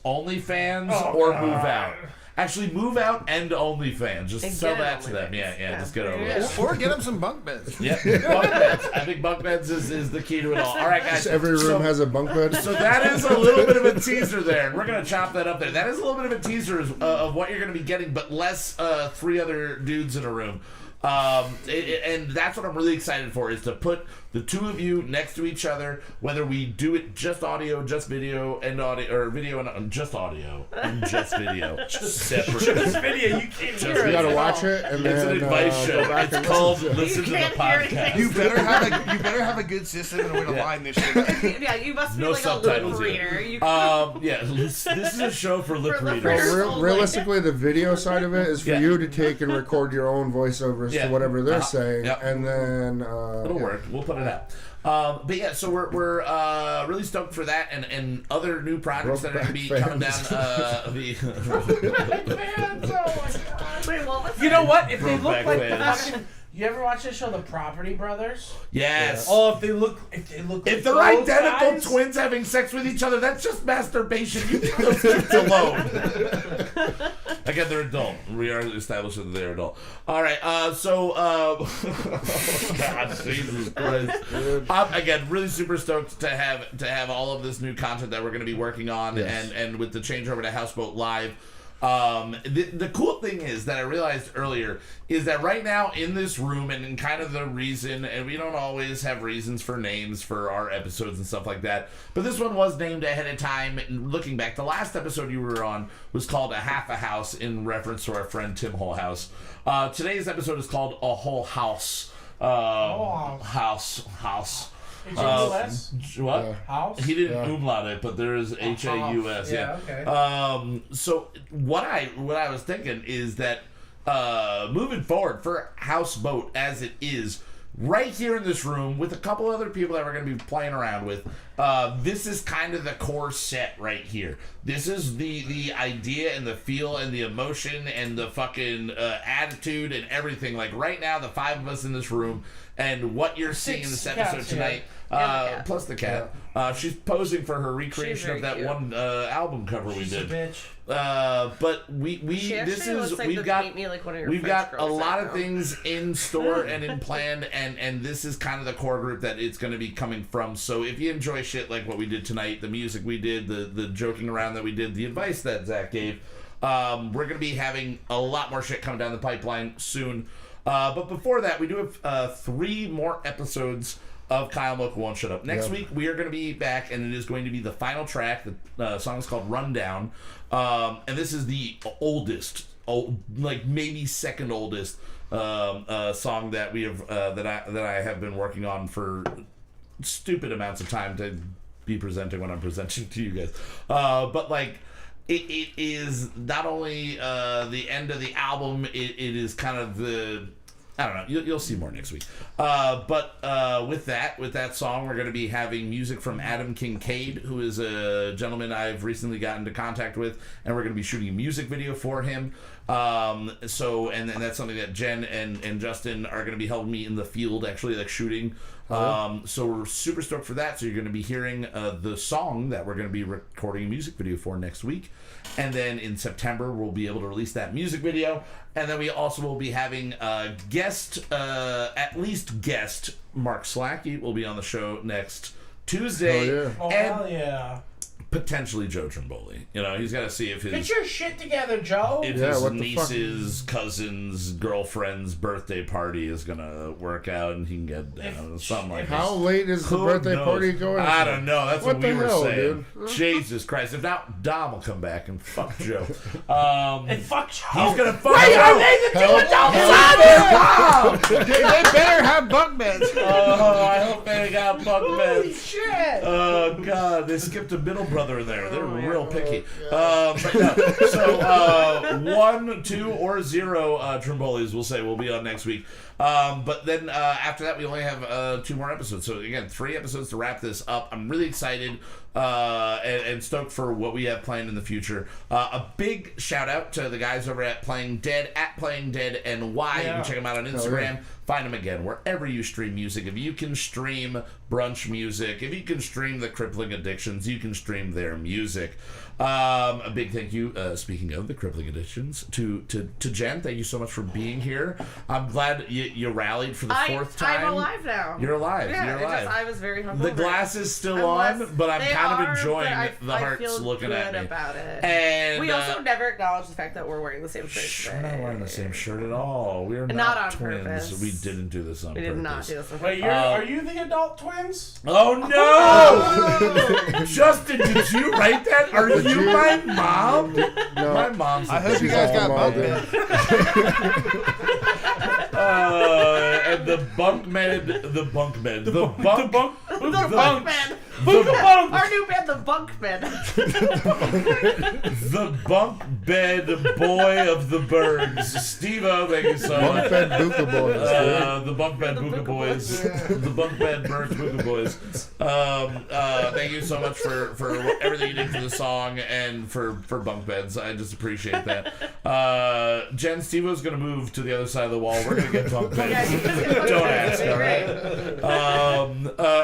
or Move Out. Actually, Move Out and OnlyFans. Just sell that to them. Yeah, just get over it. Or get them some bunk beds. Yeah, bunk beds. I think bunk beds is the key to it all. All right, guys. Every room has a bunk bed. So that is a little bit of a teaser there, and we're going to chop that up there. That is a little bit of a teaser of what you're going to be getting, but less 3 other dudes in a room. And that's what I'm really excited for, is to put the 2 of you next to each other, whether we do it just audio, just video, and audio, or video and just audio and just video, separate. Just video, you can't hear it. You gotta watch it, and It's then an advice show. It's called Listen to the Podcast. You better have a good system and a way to line this shit. Yeah, you must be No like a lip subtitles reader. This is a show for lip readers. Well, realistically, the video side of it is for you to take and record your own voiceovers to whatever they're saying, and then it'll work. We'll put it out. But yeah, so we're really stoked for that and other new projects that are going to be coming down. Wait, what was You know what? If they look Brokeback like fans. the fucking... You ever watch this show, The Property Brothers? Yes. Oh, if they look like If they're those identical guys, twins having sex with each other, that's just masturbation. You leave those kids alone. Again, they're adult. We are establishing that they're adult. All right. God, Jesus Christ. Again, really super stoked to have all of this new content that we're going to be working on, and with the changeover to Houseboat Live. The cool thing is that I realized earlier is that right now in this room, and in kind of the reason, and we don't always have reasons for names for our episodes and stuff like that, but this one was named ahead of time. And looking back, the last episode you were on was called A Half a House, in reference to our friend Tim Wholehouse. Today's episode is called A Whole House. House. H-A-U-S? What? House? He didn't umlaut it, but there is H-A-U-S. Yeah, okay. So what I was thinking is that moving forward for Houseboat as it is, right here in this room with a couple other people that we're going to be playing around with, this is kind of the core set right here. This is the idea and the feel and the emotion and the fucking attitude and everything. Like right now, the 5 of us in this room, and what you're seeing in this episode tonight, plus the cat. She's posing for her recreation of that one album cover we did. Bitch. But we've got a lot of things in store and in plan, and this is kind of the core group that it's going to be coming from. So if you enjoy shit like what we did tonight, the music we did, the joking around that we did, the advice that Zach gave, we're going to be having a lot more shit coming down the pipeline soon. But before that, we do have 3 more episodes of Kyle Mocha Won't Shut Up. Next week, we are going to be back, and it is going to be the final track. The song is called Rundown. And this is the oldest, like maybe second oldest song that we have that I have been working on for stupid amounts of time to be presenting when I'm presenting to you guys. But like, it is not only the end of the album, it is kind of the... I don't know. You'll see more next week. But with that song, we're going to be having music from Adam Kincaid, who is a gentleman I've recently gotten into contact with, and we're going to be shooting a music video for him. And that's something that Jen and Justin are going to be helping me in the field, actually, like shooting. So we're super stoked for that. So you're going to be hearing the song that we're going to be recording a music video for next week. And then in September, we'll be able to release that music video. And then we also will be having at least guest Mark Slacky will be on the show next Tuesday. Hell yeah. potentially Joe Trimboli. You know, he's got to see if his... Get your shit together, Joe. If his niece's, cousin's, girlfriend's birthday party is going to work out and he can get down. Something like that. How late is the birthday party going? I don't know. That's what we were saying. Dude? Jesus Christ. If not, Dom will come back and fuck Joe. And fuck Joe. He's going to fuck Wait, Joe. are they the two adults? They better have bunk beds. Oh, I hope they got bunk beds. Holy shit. Oh, God. They skipped a middle brother there. They're real picky. But no. So, 1, 2, or 0 Trimbolis, we'll say, will be on next week. But then after that, we only have 2 more episodes. So, again, 3 episodes to wrap this up. I'm really excited and stoked for what we have planned in the future. A big shout out to the guys over at Playing Dead, at Playing Dead NY. You can check them out on Instagram. Find them again wherever you stream music. If you can stream Brunch music, if you can stream the Crippling Addictions, you can stream their music. A big thank you, speaking of the Crippling Addictions, to Jen. Thank you so much for being here. I'm glad you rallied for the 4th time. I'm alive now. You're alive. Yeah, You're alive. I was very hungover. The glass is still on, but I'm kind of enjoying the hearts looking at me. About it. And we also never acknowledge the fact that we're wearing the same shirt today. We're not wearing the same shirt at all. We're not on twins. purpose. We didn't do this on purpose. We did not do this on purpose. Wait, are you the adult twins? Oh no! Justin, did you write that? Are you my mom? No. My mom's. I hope you guys got bunk beds. And the bunk bed. Our new band, the Bunk Bed. The Bunk Bed Boy of the Bergs. Steveo, thank you so much. Bunk Bed Buca Boys. The Bunk Bed Buca Boys. The Bunk Bed Bergs Buca Boys. Thank you so much for everything you did for the song and for Bunk Beds. I just appreciate that. Jen, Steveo's going to move to the other side of the wall. We're going to get Bunk Beds. Don't ask, all right?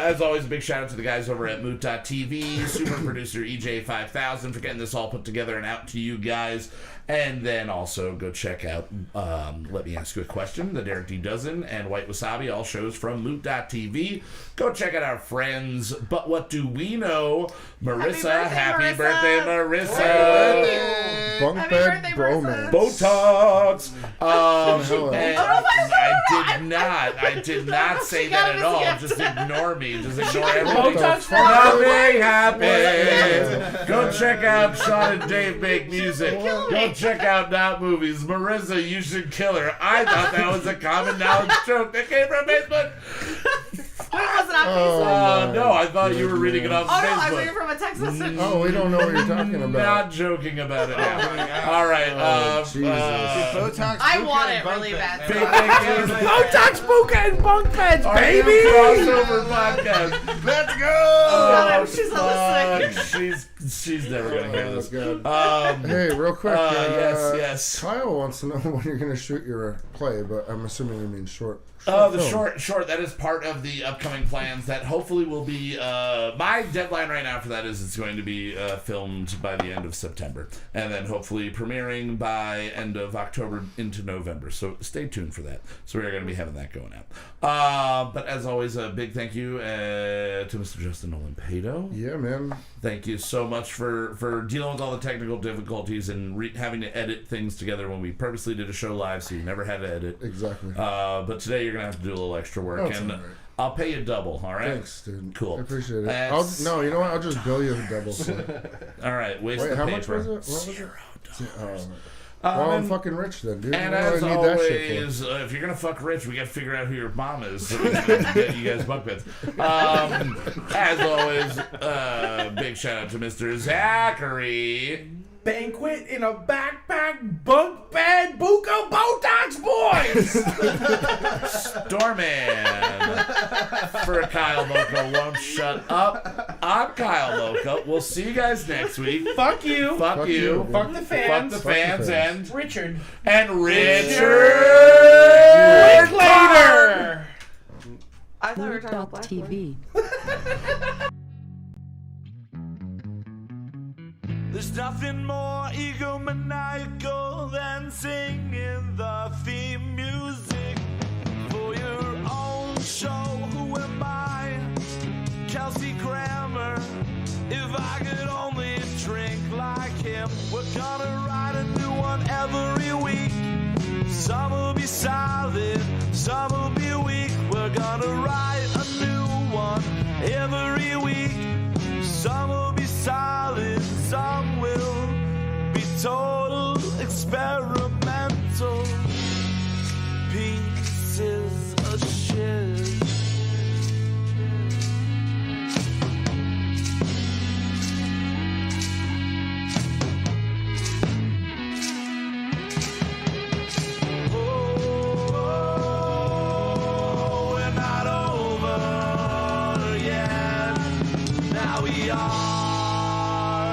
As always, a big shout out to the guys over at Moot.tv, super producer EJ5000 for getting this all put together and out to you guys. And then also go check out Let Me Ask You a Question, The Derek D. Dozen, and White Wasabi, all shows from Moot.tv. Go check out our friends, But What Do We Know? Marissa, happy birthday, Marissa. Bunk Bed Bromance. Botox. And I did not say that at all. Just ignore me. Just ignore everything. Botox Nothing happened. Go check out Sean and Dave Make Music. Go check out Not Movies. Marissa, you should kill her. I thought that was a common knowledge joke that came from Facebook. Wait, was it on Facebook? No, I thought you were reading it off Oh, no, Facebook. I'm reading from a text message. Oh, we don't know what you're talking about. Not joking about it now. All right. Jesus. Botox, I Buca, want and it bunk really beds. bad. Botox, Buca, and Bunk Beds, baby! Crossover podcast. Let's go! Oh, she's not listening. She's never gonna hear this. God. Hey, real quick. Yes. Kyle wants to know when you're going to shoot your play, but I'm assuming you mean short. The short. That is part of the upcoming plans. That hopefully will be. My deadline right now for that is it's going to be filmed by the end of September, and then hopefully premiering by end of October into November. So stay tuned for that. So we are going to be having that going out. But as always, a big thank you to Mr. Justin Nolan Pato. Yeah, man. Thank you so much for dealing with all the technical difficulties and having to edit things together when we purposely did a show live, so you never had to edit. Exactly. But today you're gonna have to do a little extra work, and all right. I'll pay you double. All right. Thanks, dude. Cool. I appreciate it. That's- No, you know what? I'll just bill you double for it. All right. Waste Wait, the how paper. much was it? What was it? $0. Well, I'm And- fucking rich then, dude. And What do as I need that shit for? always, if you're gonna fuck rich, we gotta figure out who your mom is so we can get you guys bunk beds. As always, big shout out to Mr. Zachary. Banquet in a backpack, bunk bed, Buca, Botox boys! Storman. For Kyle Mocha won't shut up. I'm Kyle Mocha. We'll see you guys next week. Fuck you. Fuck you. dude. Fuck the fans. Fuck the fans and Richard. Richard Later. I thought we were talking about Black Boy. TV. There's nothing more egomaniacal than singing the theme music for your own show. Who am I? Kelsey Grammer, If I could only drink like him, we're gonna write a new one every week. Some will be solid, some